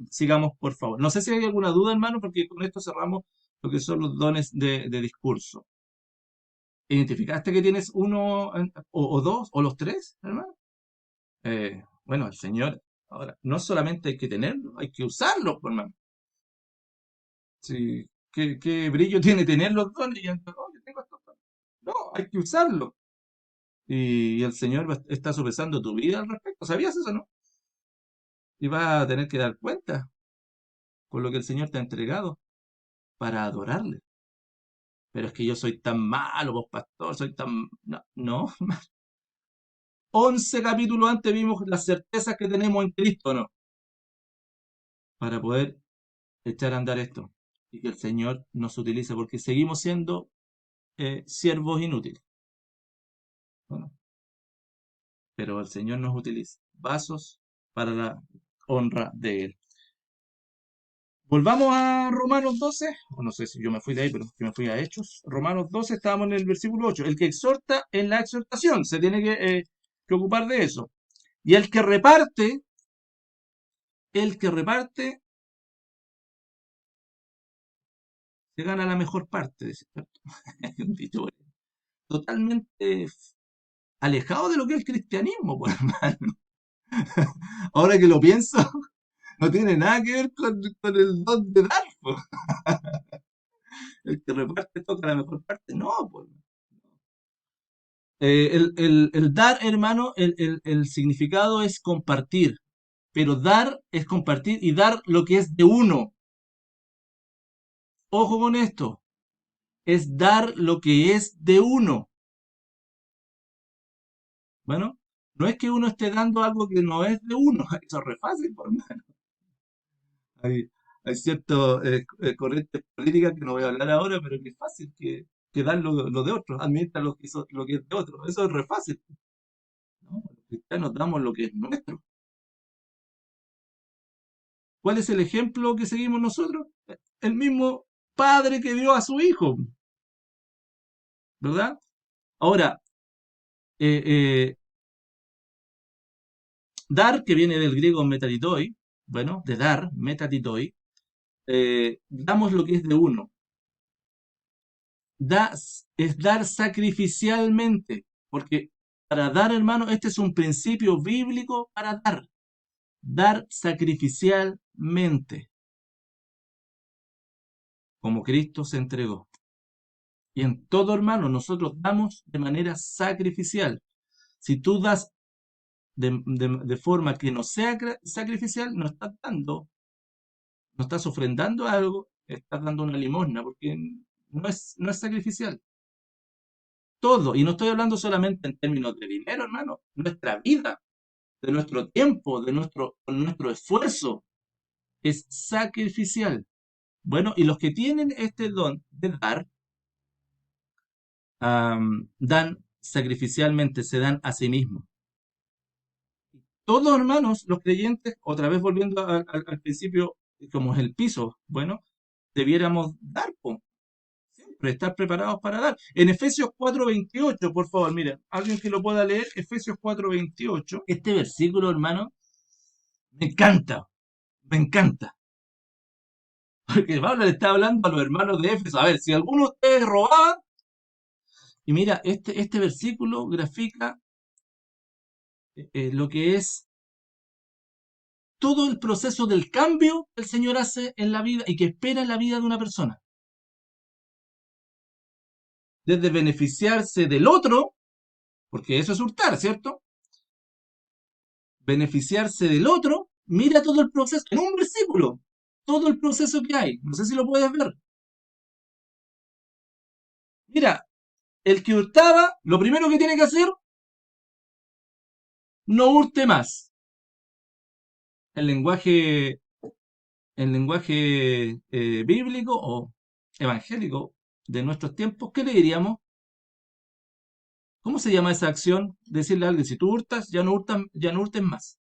sigamos, por favor. No sé si hay alguna duda, hermano, porque con esto cerramos lo que son los dones de discurso. ¿Identificaste que tienes uno o dos o los tres, hermano? Bueno, el Señor, ahora, no solamente hay que tenerlo, hay que usarlo, pues, hermano. Sí, ¿qué brillo tiene tener los dones? Oh, yo tengo estos dones. No, hay que usarlo. Y el Señor está sopesando tu vida al respecto. ¿Sabías eso, no? Y vas a tener que dar cuenta con lo que el Señor te ha entregado para adorarle. Pero es que yo soy tan malo, vos pastor, soy tan... No, no. 11 capítulos antes vimos las certezas que tenemos en Cristo, ¿no? Para poder echar a andar esto. Y que el Señor nos utilice, porque seguimos siendo siervos inútiles. Bueno, pero el Señor nos utiliza. Vasos para la honra de Él. Volvamos a Romanos 12, o no sé si yo me fui de ahí, pero que me fui a Hechos. Romanos 12, estábamos en el versículo 8. El que exhorta en la exhortación, se tiene que ocupar de eso. Y el que reparte, se gana la mejor parte, dice, ¿cierto? Un dicho totalmente alejado de lo que es el cristianismo, pues, hermano. Ahora que lo pienso, no tiene nada que ver con el don de dar, pues. El que reparte toca la mejor parte, no, pues. El dar, hermano, el significado es compartir, pero dar es compartir y dar lo que es de uno. Ojo con esto, es dar lo que es de uno. Bueno, no es que uno esté dando algo que no es de uno, eso es re fácil, por hermano. Hay ciertas corrientes políticas que no voy a hablar ahora, pero que es fácil que dar lo de otros, administrar lo que es de otros. Eso es re fácil, ¿no? Los cristianos damos lo que es nuestro. ¿Cuál es el ejemplo que seguimos nosotros? El mismo padre que dio a su hijo, ¿verdad? Ahora, eh, eh, dar, que viene del griego metatitoi, bueno, de dar, metatitoi, damos lo que es de uno. Es dar sacrificialmente, porque para dar, hermano, este es un principio bíblico para dar sacrificialmente, como Cristo se entregó. Y en todo, hermano, nosotros damos de manera sacrificial. Si tú das de forma que no sea sacrificial, no estás ofrendando algo, estás dando una limosna, porque no es sacrificial. Todo, y no estoy hablando solamente en términos de dinero, hermano, nuestra vida, de nuestro tiempo, con nuestro esfuerzo, es sacrificial. Bueno, y los que tienen este don de dar, dan sacrificialmente, se dan a sí mismos. Todos, hermanos, los creyentes, otra vez volviendo al principio, como es el piso, bueno, debiéramos dar, po, estar preparados para dar. En Efesios 4:28, por favor, miren, alguien que lo pueda leer, Efesios 4:28. Este versículo, hermano, me encanta, me encanta. Porque Pablo le está hablando a los hermanos de Éfeso. A ver, si alguno de ustedes robaba, y mira, este versículo grafica lo que es todo el proceso del cambio que el Señor hace en la vida y que espera en la vida de una persona. Desde beneficiarse del otro, porque eso es hurtar, ¿cierto? Beneficiarse del otro, mira todo el proceso, en un versículo, todo el proceso que hay. No sé si lo puedes ver. Mira, el que hurtaba, lo primero que tiene que hacer, no hurte más. El lenguaje, el lenguaje bíblico o evangélico de nuestros tiempos, ¿qué le diríamos? ¿Cómo se llama esa acción? Decirle a alguien, si tú hurtas, ya no hurtes más.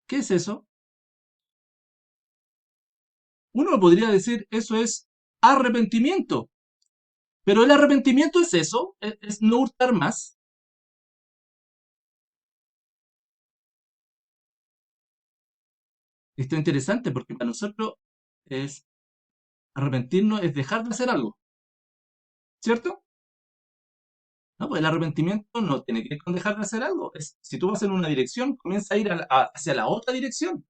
¿Qué es eso? Uno podría decir, eso es arrepentimiento. Pero el arrepentimiento es eso, es no hurtar más. Esto es interesante porque para nosotros es arrepentirnos es dejar de hacer algo, ¿cierto? No, pues el arrepentimiento no tiene que ver con dejar de hacer algo. Si tú vas en una dirección, comienza a ir hacia la otra dirección.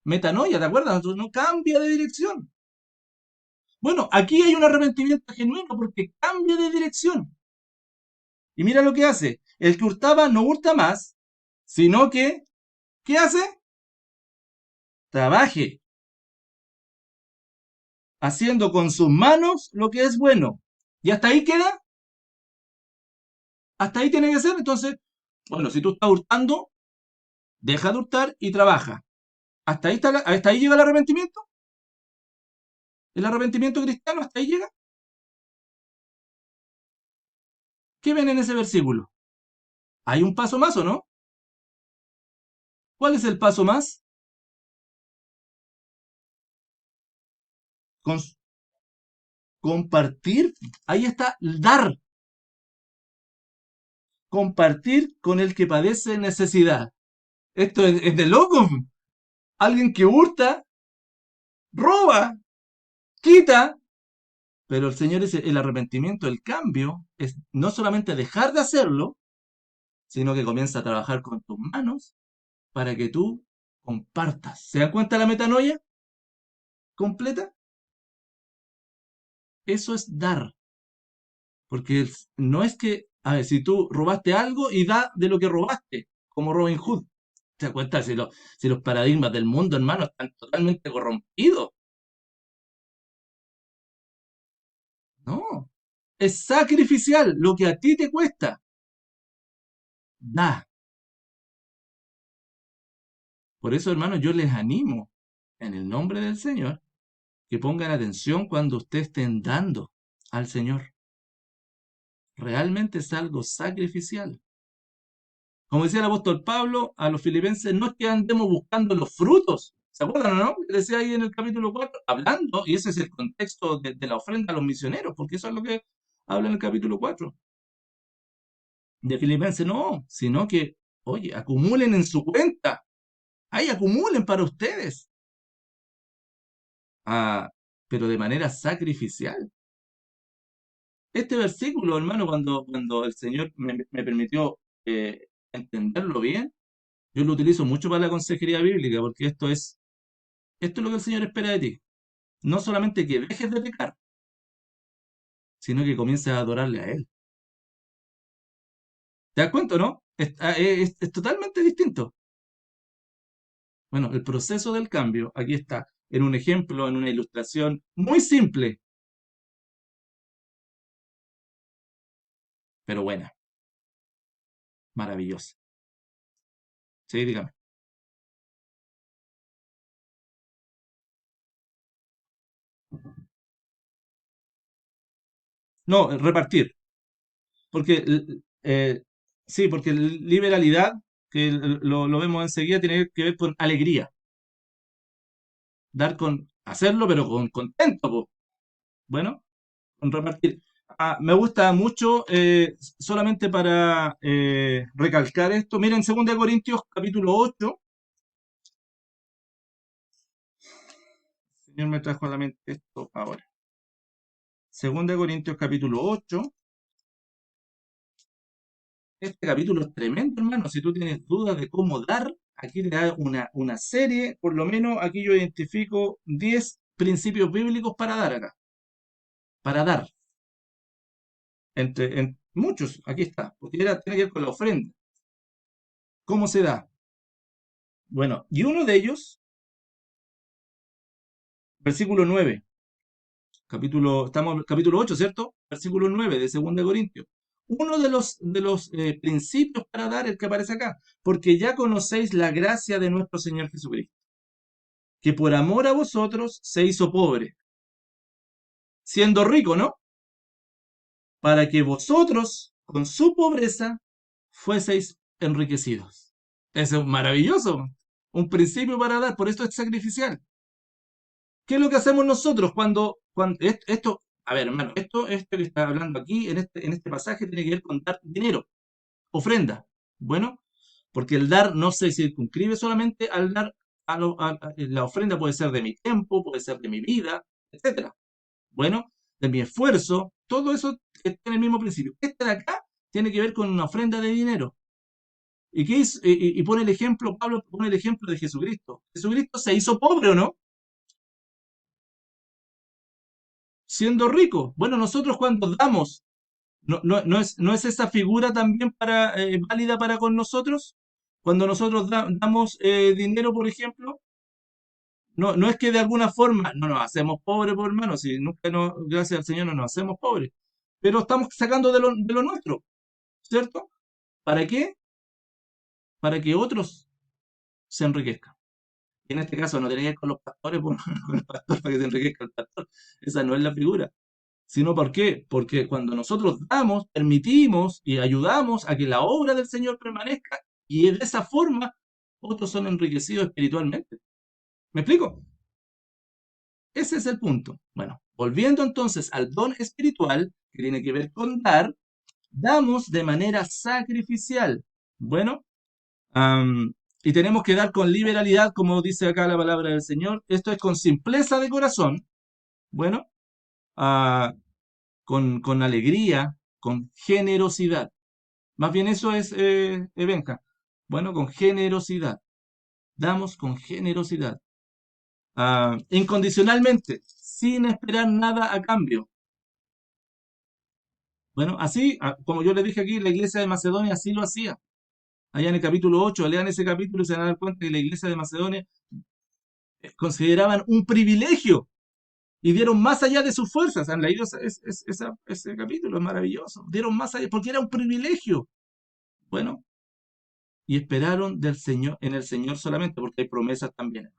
Metanoia, ¿te acuerdas? No cambia de dirección. Bueno, aquí hay un arrepentimiento genuino porque cambia de dirección. Y mira lo que hace. El que hurtaba no hurta más, sino que, ¿qué hace? Trabaje, haciendo con sus manos lo que es bueno. Y hasta ahí queda, hasta ahí tiene que ser. Entonces, bueno, si tú estás hurtando, deja de hurtar y trabaja. Hasta ahí llega el arrepentimiento. El arrepentimiento cristiano, hasta ahí llega. ¿Qué ven en ese versículo? ¿Hay un paso más o no? ¿Cuál es el paso más? Con, compartir. Ahí está, dar. Compartir con el que padece necesidad. Esto es de loco. Alguien que hurta, roba, quita. Pero el Señor dice, el arrepentimiento, el cambio, es no solamente dejar de hacerlo, sino que comienza a trabajar con tus manos para que tú compartas. ¿Se dan cuenta la metanoia completa? Eso es dar. Porque no es que, a ver, si tú robaste algo y da de lo que robaste, como Robin Hood. ¿Te das cuenta? Si los paradigmas del mundo, hermano, están totalmente corrompidos. No. Es sacrificial lo que a ti te cuesta. Da. Por eso, hermano, yo les animo, en el nombre del Señor, que pongan atención cuando ustedes estén dando al Señor. Realmente es algo sacrificial. Como decía el apóstol Pablo a los filipenses, no es que andemos buscando los frutos. ¿Se acuerdan o no? Decía ahí en el capítulo 4 hablando, y ese es el contexto de la ofrenda a los misioneros, porque eso es lo que habla en el capítulo 4 de Filipenses, no, sino que, oye, acumulen en su cuenta, ahí acumulen para ustedes, ah, pero de manera sacrificial. Este versículo, hermano, cuando el Señor me permitió entenderlo bien, yo lo utilizo mucho para la consejería bíblica, porque esto es lo que el Señor espera de ti. No solamente que dejes de pecar, sino que comiences a adorarle a Él. ¿Te das cuenta, no? Es totalmente distinto. Bueno, el proceso del cambio, aquí está, en un ejemplo, en una ilustración muy simple, pero buena, maravillosa. Sí, dígame. No, repartir. Porque, sí, porque liberalidad, que lo vemos enseguida, tiene que ver con alegría. Dar con hacerlo, pero con contento, po. Bueno, con repartir. Me gusta mucho, solamente para recalcar esto. Miren, 2 Corintios capítulo 8. El Señor me trajo a la mente esto ahora. 2 Corintios capítulo 8. Este capítulo es tremendo, hermano. Si tú tienes dudas de cómo dar, aquí te da una serie, por lo menos aquí yo identifico 10 principios bíblicos para dar acá. Para dar. En muchos, aquí está. Porque tiene que ver con la ofrenda. ¿Cómo se da? Bueno, y uno de ellos, versículo 9. Estamos en el capítulo 8, ¿cierto? Versículo 9 de 2 Corintios. Uno de los principios para dar el que aparece acá. Porque ya conocéis la gracia de nuestro Señor Jesucristo, que por amor a vosotros se hizo pobre, siendo rico, ¿no? Para que vosotros, con su pobreza, fueseis enriquecidos. Eso es maravilloso. Un principio para dar, por esto es sacrificial. ¿Qué es lo que hacemos nosotros cuando esto, a ver, hermano, esto que está hablando aquí en este pasaje tiene que ver con dar dinero, ofrenda? Bueno, porque el dar no se circunscribe solamente al dar la ofrenda puede ser de mi tiempo, puede ser de mi vida, etcétera. Bueno, de mi esfuerzo, todo eso tiene el mismo principio. Este de acá tiene que ver con una ofrenda de dinero. ¿Y qué hizo? Y pone el ejemplo, Pablo pone el ejemplo de Jesucristo. Jesucristo se hizo pobre, ¿o no? Siendo rico. Bueno, nosotros cuando damos, ¿no es esa figura también válida para con nosotros? Cuando nosotros damos dinero, por ejemplo, no es que de alguna forma no nos hacemos pobres, por hermano, si nunca gracias al Señor no nos hacemos pobres, pero estamos sacando de lo nuestro, ¿cierto? ¿Para qué? Para que otros se enriquezcan. Y en este caso no tiene que ver con los pastores, bueno, con el pastor para que se enriquezca el pastor. Esa no es la figura. Sino ¿por qué? Porque cuando nosotros damos, permitimos y ayudamos a que la obra del Señor permanezca y de esa forma otros son enriquecidos espiritualmente. ¿Me explico? Ese es el punto. Bueno, volviendo entonces al don espiritual, que tiene que ver con dar, damos de manera sacrificial. Bueno, y tenemos que dar con liberalidad, como dice acá la palabra del Señor. Esto es con simpleza de corazón. Bueno, ah, con alegría, con generosidad. Más bien eso es, Benja. Bueno, con generosidad. Damos con generosidad. Incondicionalmente, sin esperar nada a cambio. Bueno, así, como yo le dije aquí, la iglesia de Macedonia así lo hacía. Allá en el capítulo 8, lean ese capítulo y se van a dar cuenta que la iglesia de Macedonia consideraban un privilegio y dieron más allá de sus fuerzas. Han leído ese capítulo, es maravilloso. Dieron más allá porque era un privilegio. Bueno, y esperaron del Señor, en el Señor solamente, porque hay promesas también.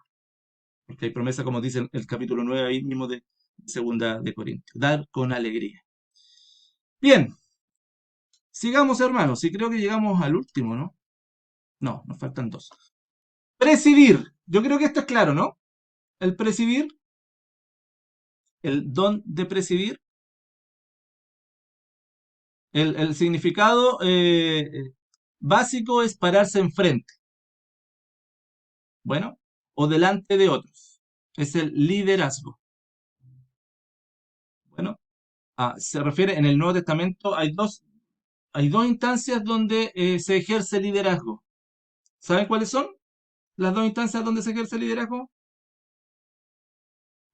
Porque hay promesas, como dice el capítulo 9 ahí mismo de Segunda de Corintios. Dar con alegría. Bien, sigamos, hermanos. Y creo que llegamos al último, ¿no? No, nos faltan dos. Presidir. Yo creo que esto es claro, ¿no? El presidir, el don de presidir, el significado básico es pararse enfrente, bueno, o delante de otros. Es el liderazgo. Bueno, se refiere en el Nuevo Testamento, hay dos instancias donde se ejerce liderazgo. ¿Saben cuáles son las dos instancias donde se ejerce liderazgo?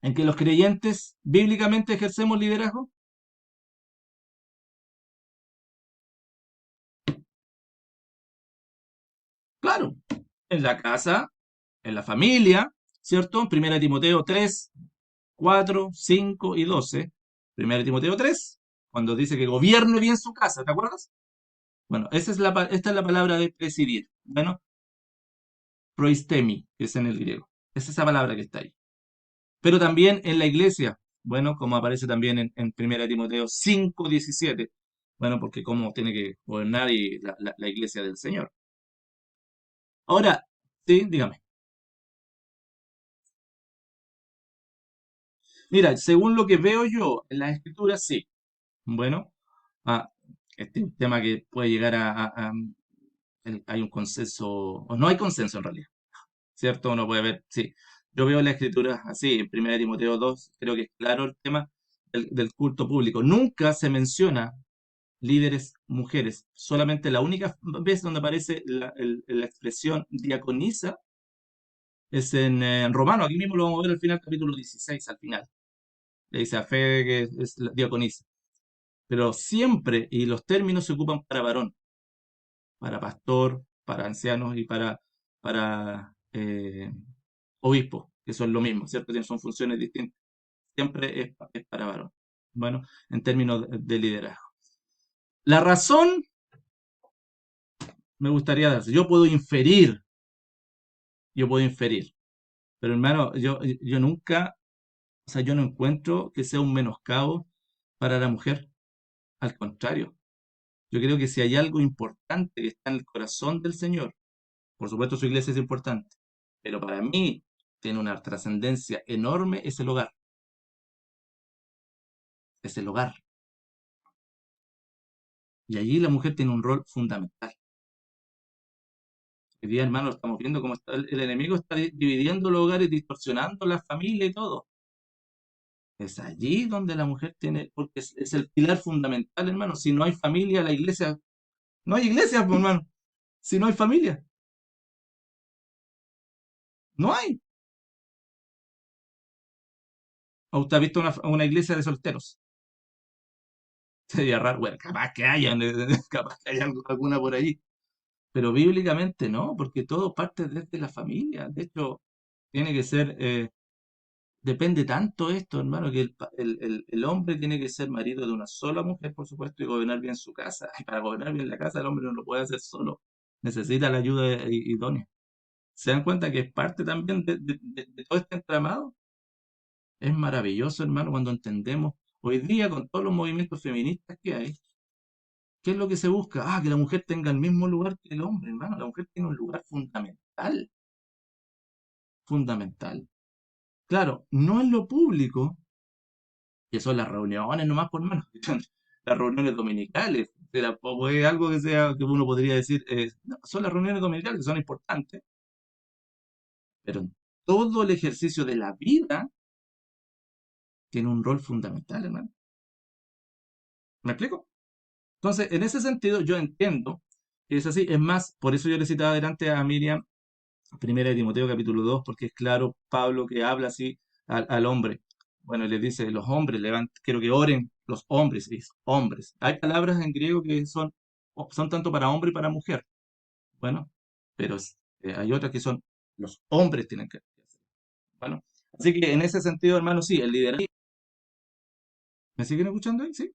¿En que los creyentes bíblicamente ejercemos liderazgo? Claro, en la casa, en la familia, ¿cierto? En 1 Timoteo 3, 4, 5 y 12. 1 Timoteo 3, cuando dice que gobierne bien su casa, ¿te acuerdas? Bueno, esta es la palabra de presidir. Bueno, proistemi, que es en el griego. Es esa palabra que está ahí. Pero también en la iglesia, bueno, como aparece también en 1 Timoteo 5, 17. Bueno, porque cómo tiene que gobernar y la iglesia del Señor. Ahora, sí, dígame. Mira, según lo que veo yo en las escrituras, sí. Bueno, ah, este es un tema que puede llegar hay un consenso, o no hay consenso en realidad, ¿cierto? Uno puede ver, sí. Yo veo la escritura así, en 1 Timoteo 2 creo que es claro el tema del culto público. Nunca se menciona líderes mujeres, solamente la única vez donde aparece la expresión diaconisa es en Romano, aquí mismo lo vamos a ver al final, capítulo 16 al final. Le dice a Fede que es la diaconisa. Pero siempre, y los términos se ocupan para varón, para pastor, para ancianos y para obispos, que son lo mismo, ¿cierto? Son funciones distintas. Siempre es para varón. Bueno, en términos de liderazgo. La razón me gustaría darse. Yo puedo inferir, pero hermano, yo nunca, o sea, yo no encuentro que sea un menoscabo para la mujer. Al contrario, yo creo que si hay algo importante que está en el corazón del Señor, por supuesto su iglesia es importante, pero para mí tiene una trascendencia enorme es el hogar. Y allí la mujer tiene un rol fundamental. Hoy día, hermano, estamos viendo cómo está el enemigo está dividiendo los hogares, distorsionando la familia y todo. Es allí donde la mujer tiene, porque es el pilar fundamental, hermano. Si no hay familia, la iglesia, no hay iglesia, pues, hermano. Si no hay familia, no hay. ¿O usted ha visto una iglesia de solteros? Sería raro, bueno, capaz que hayan, capaz que haya alguna por ahí. Pero bíblicamente no, porque todo parte desde la familia. De hecho, tiene que ser, depende tanto esto, hermano, que el hombre tiene que ser marido de una sola mujer, por supuesto, y gobernar bien su casa. Y para gobernar bien la casa, el hombre no lo puede hacer solo. Necesita la ayuda idónea. ¿Se dan cuenta que es parte también de todo este entramado? Es maravilloso, hermano, cuando entendemos hoy día con todos los movimientos feministas que hay, ¿qué es lo que se busca? Ah, que la mujer tenga el mismo lugar que el hombre, hermano. La mujer tiene un lugar fundamental, fundamental. Claro, no en lo público, que son las reuniones nomás por mano, las reuniones dominicales, que tampoco es algo que sea, que uno podría decir, no, son las reuniones dominicales que son importantes, pero en todo el ejercicio de la vida tiene un rol fundamental, hermano. ¿Me explico? Entonces, en ese sentido, yo entiendo que es así. Es más, por eso yo le citaba adelante a Miriam, 1 Timoteo capítulo 2 porque es claro Pablo que habla así al hombre. Bueno, y le dice, los hombres, quiero que oren los hombres, y hombres. Hay palabras en griego que son tanto para hombre y para mujer. Bueno, pero hay otras que son, los hombres tienen que hacer. Bueno, así que en ese sentido, hermano, sí, el liderazgo. ¿Me siguen escuchando ahí? Sí.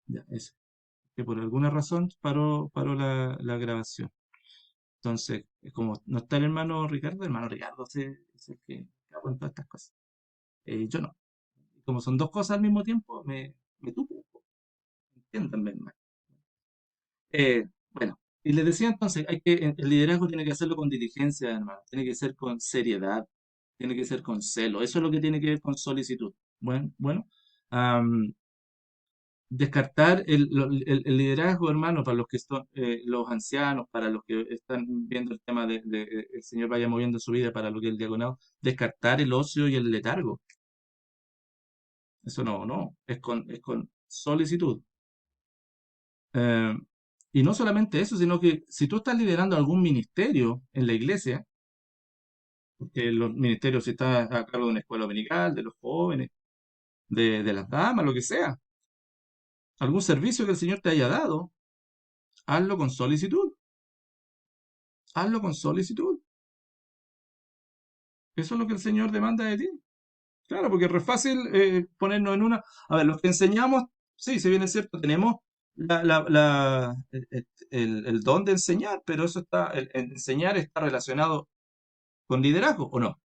Ya, eso. Que por alguna razón paró la grabación. Entonces, como no está el hermano Ricardo es el que aguanta estas cosas. Yo no. Como son dos cosas al mismo tiempo, me tupo un poco. Entiéndanme, hermano. Bueno, y les decía entonces, el liderazgo tiene que hacerlo con diligencia, hermano. Tiene que ser con seriedad. Tiene que ser con celo. Eso es lo que tiene que ver con solicitud. Bueno, am, descartar el liderazgo, hermano, para los que son los ancianos, para los que están viendo el tema de el Señor vaya moviendo su vida, para lo que es el diaconado, descartar el ocio y el letargo. Eso no, es con solicitud. Eh, y no solamente eso, sino que si tú estás liderando algún ministerio en la iglesia, porque los ministerios, si estás a cargo de una escuela dominical, de los jóvenes, de las damas, lo que sea, algún servicio que el Señor te haya dado, hazlo con solicitud. Hazlo con solicitud. Eso es lo que el Señor demanda de ti. Claro, porque es re fácil ponernos en una. A ver, los que enseñamos, sí, si bien es cierto, tenemos el don de enseñar, pero el enseñar está relacionado con liderazgo, ¿o no?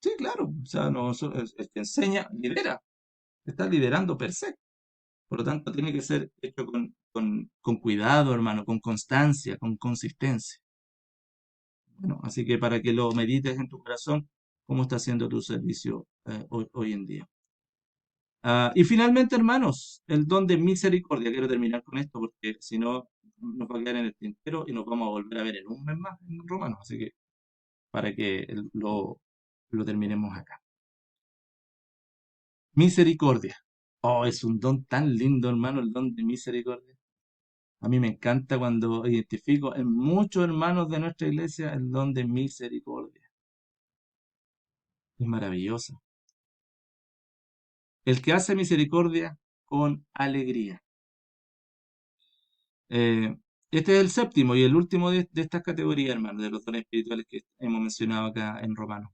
Sí, claro. O sea, no, el que enseña, lidera. Está liderando per se. Por lo tanto, tiene que ser hecho con cuidado, hermano, con constancia, con consistencia. Bueno, así que para que lo medites en tu corazón, cómo está haciendo tu servicio hoy en día. Y finalmente, hermanos, el don de misericordia. Quiero terminar con esto porque si no nos va a quedar en el tintero y nos vamos a volver a ver en un mes más en Romanos. Así que para que lo terminemos acá. Misericordia. Oh, es un don tan lindo, hermano, el don de misericordia. A mí me encanta cuando identifico en muchos hermanos de nuestra iglesia el don de misericordia. Es maravilloso. El que hace misericordia con alegría. Eh, este es el séptimo y el último de estas categorías, hermano, de los dones espirituales que hemos mencionado acá en Romanos.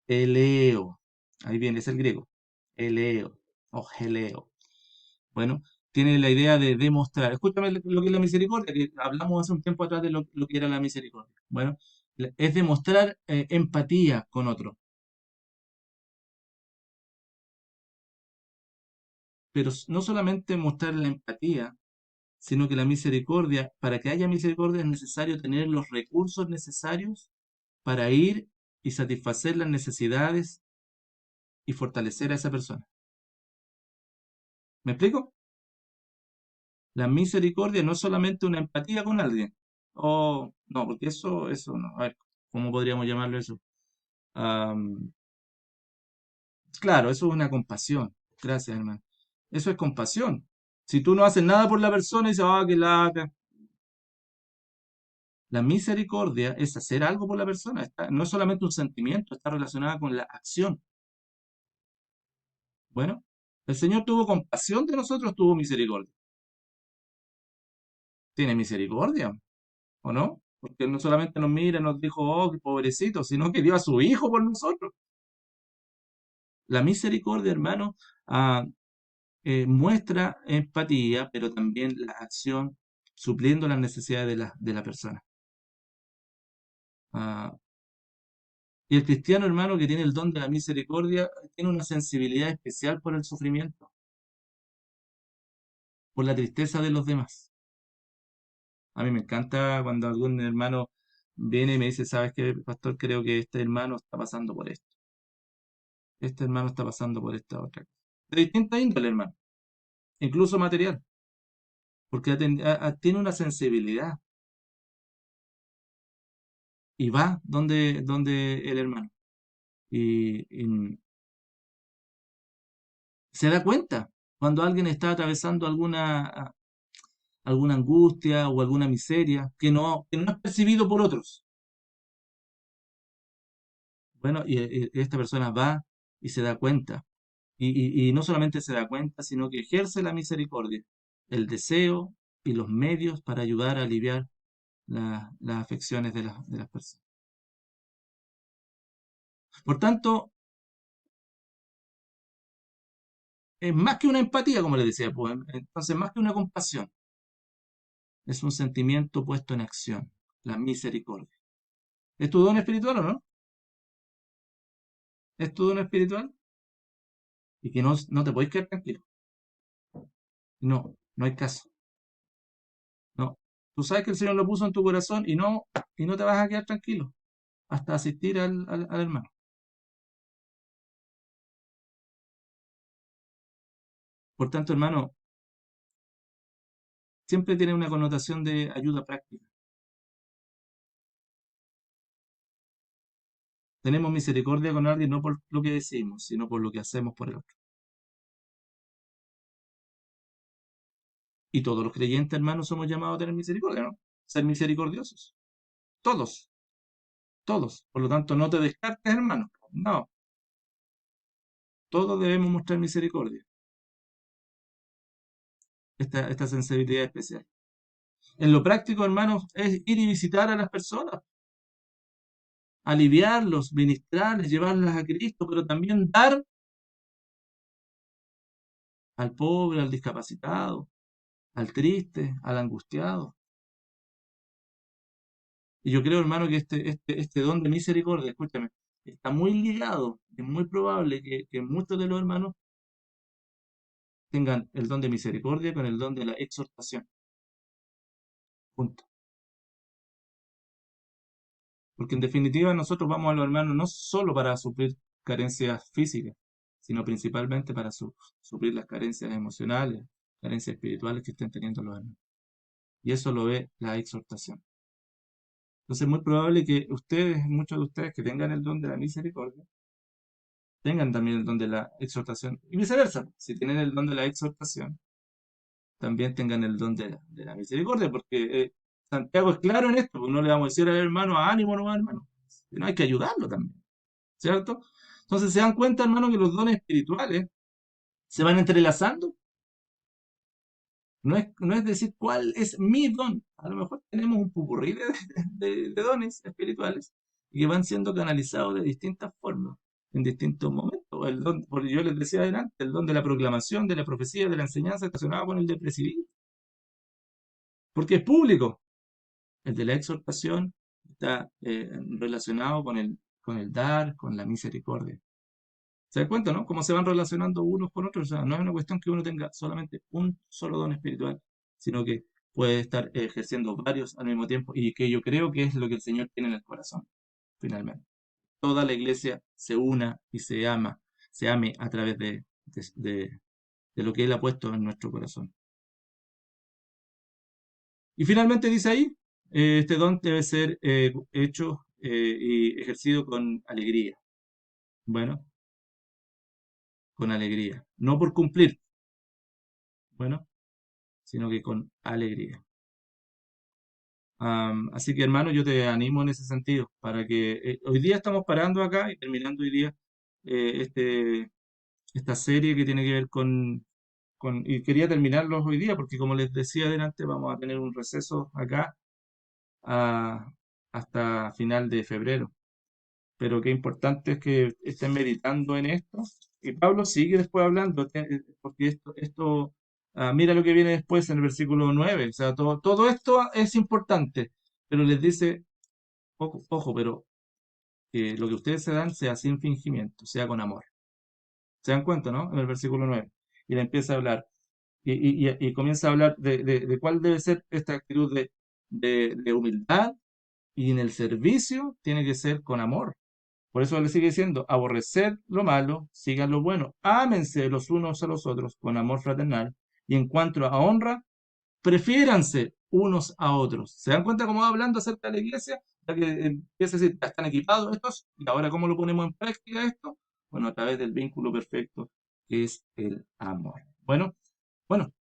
Eleo. Ahí viene, es el griego. Eleo o geleo. Bueno, tiene la idea de demostrar. Escúchame lo que es la misericordia, que hablamos hace un tiempo atrás de lo que era la misericordia. Bueno, es demostrar empatía con otro. Pero no solamente mostrar la empatía, sino que la misericordia, para que haya misericordia es necesario tener los recursos necesarios para ir y satisfacer las necesidades y fortalecer a esa persona. ¿Me explico? La misericordia no es solamente una empatía con alguien. O no, porque eso no. A ver, ¿cómo podríamos llamarlo eso? Am, claro, eso es una compasión. Gracias, hermano. Eso es compasión. Si tú no haces nada por la persona y dices, ah, que lata. La misericordia es hacer algo por la persona. No es solamente un sentimiento, está relacionada con la acción. Bueno, el Señor tuvo compasión de nosotros, tuvo misericordia. ¿Tiene misericordia o no? Porque Él no solamente nos mira y nos dijo, oh, qué pobrecito, sino que dio a su Hijo por nosotros. La misericordia, hermano, ah, muestra empatía, pero también la acción supliendo las necesidades de la persona. Ah, y el cristiano, hermano, que tiene el don de la misericordia, tiene una sensibilidad especial por el sufrimiento, por la tristeza de los demás. A mí me encanta cuando algún hermano viene y me dice, ¿sabes qué, pastor? Creo que este hermano está pasando por esto. Este hermano está pasando por esta otra cosa. De distinta índole, hermano, incluso material, porque tiene una sensibilidad y va donde el hermano. Y se da cuenta cuando alguien está atravesando alguna angustia o alguna miseria que no es percibido por otros. Bueno, y esta persona va y se da cuenta. Y no solamente se da cuenta, sino que ejerce la misericordia, el deseo y los medios para ayudar a aliviar las afecciones de las personas. Por tanto, es más que una empatía, como le decía, pues, entonces más que una compasión, es un sentimiento puesto en acción, la misericordia. ¿Es tu don espiritual o no? ¿Es tu don espiritual? Y que no te podéis quedar tranquilo. No, no hay caso. No. Tú sabes que el Señor lo puso en tu corazón y no te vas a quedar tranquilo hasta asistir al hermano. Por tanto, hermano, siempre tiene una connotación de ayuda práctica. Tenemos misericordia con alguien no por lo que decimos, sino por lo que hacemos por el otro. Y todos los creyentes, hermanos, somos llamados a tener misericordia, ¿no? Ser misericordiosos. Todos, todos. Por lo tanto, no te descartes, hermano. No, todos debemos mostrar misericordia, esta sensibilidad especial. En lo práctico, hermanos, es ir y visitar a las personas, aliviarlos, ministrarles, llevarlas a Cristo, pero también dar al pobre, al discapacitado, al triste, al angustiado. Y yo creo, hermano, que este don de misericordia, escúchame, está muy ligado. Es muy probable que muchos de los hermanos tengan el don de misericordia con el don de la exhortación. Punto. Porque en definitiva nosotros vamos a los hermanos no solo para suplir carencias físicas, sino principalmente para suplir las carencias emocionales, carencias espirituales que estén teniendo los hermanos. Y eso lo ve la exhortación. Entonces es muy probable que ustedes, muchos de ustedes que tengan el don de la misericordia, tengan también el don de la exhortación. Y viceversa, si tienen el don de la exhortación, también tengan el don de la misericordia, porque Santiago es claro en esto, pues no le vamos a decir al hermano, ánimo, no, hermano, sino hay que ayudarlo también, ¿cierto? Entonces se dan cuenta, hermano, que los dones espirituales se van entrelazando. No es decir cuál es mi don. A lo mejor tenemos un pupurrí de dones espirituales y que van siendo canalizados de distintas formas, en distintos momentos. El don, porque yo les decía adelante, el don de la proclamación, de la profecía, de la enseñanza, estacionado con el de presidir, porque es público. El de la exhortación está relacionado con el dar, con la misericordia. ¿Se dan cuenta, no? Cómo se van relacionando unos con otros. O sea, no es una cuestión que uno tenga solamente un solo don espiritual, sino que puede estar ejerciendo varios al mismo tiempo y que yo creo que es lo que el Señor tiene en el corazón, finalmente. Toda la iglesia se una y se ame a través de lo que Él ha puesto en nuestro corazón. Y finalmente dice ahí, este don debe ser hecho y ejercido con alegría. Bueno, con alegría. No por cumplir, bueno, sino que con alegría. Así que hermano, yo te animo en ese sentido, para que hoy día estamos parando acá y terminando hoy día esta serie que tiene que ver y quería terminarlos hoy día, porque como les decía adelante, vamos a tener un receso acá ah, hasta final de febrero. Pero qué importante es que estén meditando en esto. Y Pablo sigue después hablando, porque mira lo que viene después en el versículo 9. O sea, todo esto es importante, pero les dice, ojo, ojo, pero que lo que ustedes se dan sea sin fingimiento, sea con amor. ¿Se dan cuenta, no? En el versículo 9. Y le empieza a hablar. Y comienza a hablar de cuál debe ser esta actitud de humildad, y en el servicio tiene que ser con amor. Por eso le sigue diciendo, aborrecer lo malo, sigan lo bueno, ámense los unos a los otros con amor fraternal, y en cuanto a honra, prefiéranse unos a otros. ¿Se dan cuenta cómo va hablando acerca de la iglesia? Ya que empieza a decir, ya están equipados estos, y ahora ¿cómo lo ponemos en práctica esto? Bueno, a través del vínculo perfecto, que es el amor. Bueno,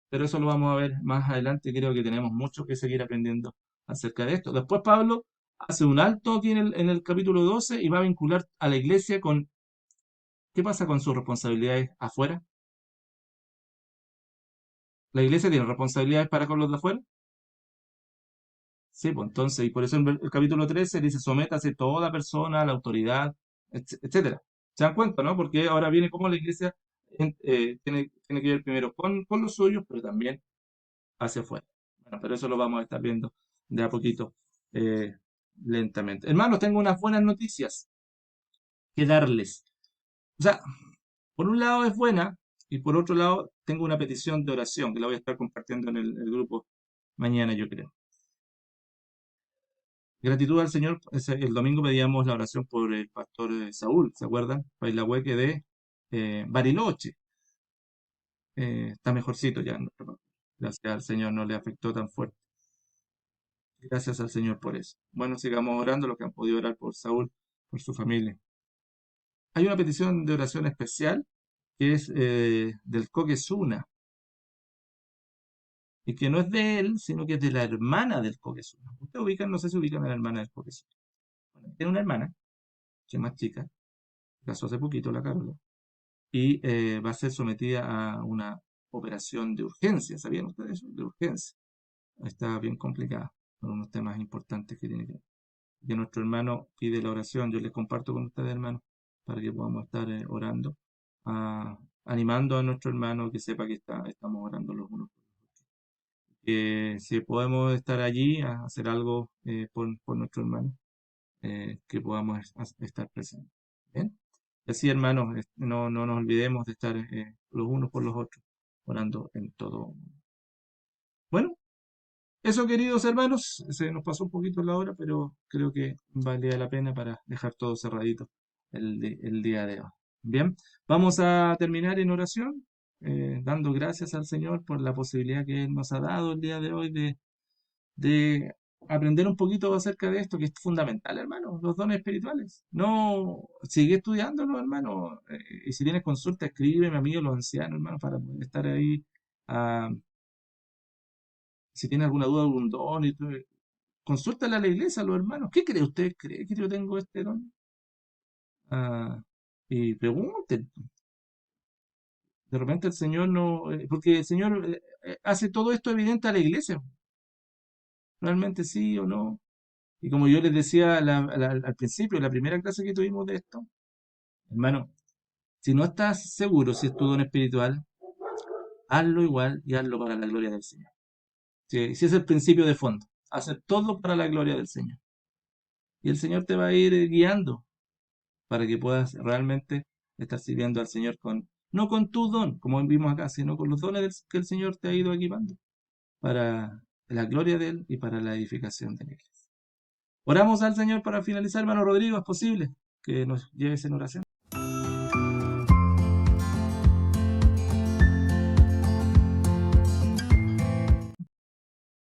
pero eso lo vamos a ver más adelante. Creo que tenemos mucho que seguir aprendiendo acerca de esto. Después Pablo hace un alto aquí en el capítulo 12 y va a vincular a la iglesia con qué pasa con sus responsabilidades afuera. ¿La iglesia tiene responsabilidades para con los de afuera? Sí, pues entonces, y por eso en el capítulo 13 dice, sométase toda persona a la autoridad, etcétera. ¿Se dan cuenta, no? Porque ahora viene como la iglesia tiene que ver primero con los suyos, pero también hacia afuera. Bueno, pero eso lo vamos a estar viendo de a poquito, eh, lentamente. Hermanos, tengo unas buenas noticias que darles. O sea, por un lado es buena y por otro lado tengo una petición de oración que la voy a estar compartiendo en el grupo mañana, yo creo. Gratitud al Señor. El domingo pedíamos la oración por el pastor Saúl, ¿se acuerdan? Pailahueque de Bariloche. Está mejorcito ya, nuestro pastor. Gracias al Señor, no le afectó tan fuerte. Gracias al Señor por eso. Bueno, sigamos orando los que han podido orar por Saúl, por su familia. Hay una petición de oración especial que es del Coque Zuna y que no es de él, sino que es de la hermana del Coque Zuna. Ustedes ubican, no sé si ubican a la hermana del Coque Zuna. Bueno, tiene una hermana que es más chica, casó hace poquito, la Carola, y va a ser sometida a una operación de urgencia. ¿Sabían ustedes eso? De urgencia. Está bien complicada, son unos temas importantes que tiene que nuestro hermano pide la oración. Yo les comparto con ustedes, hermanos, para que podamos estar orando, animando a nuestro hermano que sepa que estamos orando los unos por los otros. Que si podemos estar allí a hacer algo por nuestro hermano, que podamos estar presentes. ¿Bien? Y así, hermanos, no nos olvidemos de estar los unos por los otros, orando en todo. Bueno, eso, queridos hermanos, se nos pasó un poquito la hora, pero creo que valía la pena para dejar todo cerradito el día de hoy. Bien, vamos a terminar en oración, dando gracias al Señor por la posibilidad que Él nos ha dado el día de hoy de aprender un poquito acerca de esto, que es fundamental, hermano, los dones espirituales. No, sigue estudiándolo, hermano, y si tienes consulta, escríbeme a mí o a los ancianos, hermano, para poder estar ahí. ah, si tienes alguna duda, algún don, y todo, consúltale a la iglesia, a los hermanos. ¿Qué cree usted? ¿Cree que yo tengo este don? Ah, y pregunten. De repente el Señor no, porque el Señor hace todo esto evidente a la iglesia, realmente sí o no. Y como yo les decía al principio, la primera clase que tuvimos de esto, hermano, si no estás seguro si es tu don espiritual, hazlo igual y hazlo para la gloria del Señor. Si es el principio de fondo, hacer todo para la gloria del Señor. Y el Señor te va a ir guiando para que puedas realmente estar sirviendo al Señor con, no con tu don, como vimos acá, sino con los dones que el Señor te ha ido equipando para la gloria de Él y para la edificación de la iglesia. Oramos al Señor para finalizar, hermano Rodrigo, es posible que nos lleves en oración.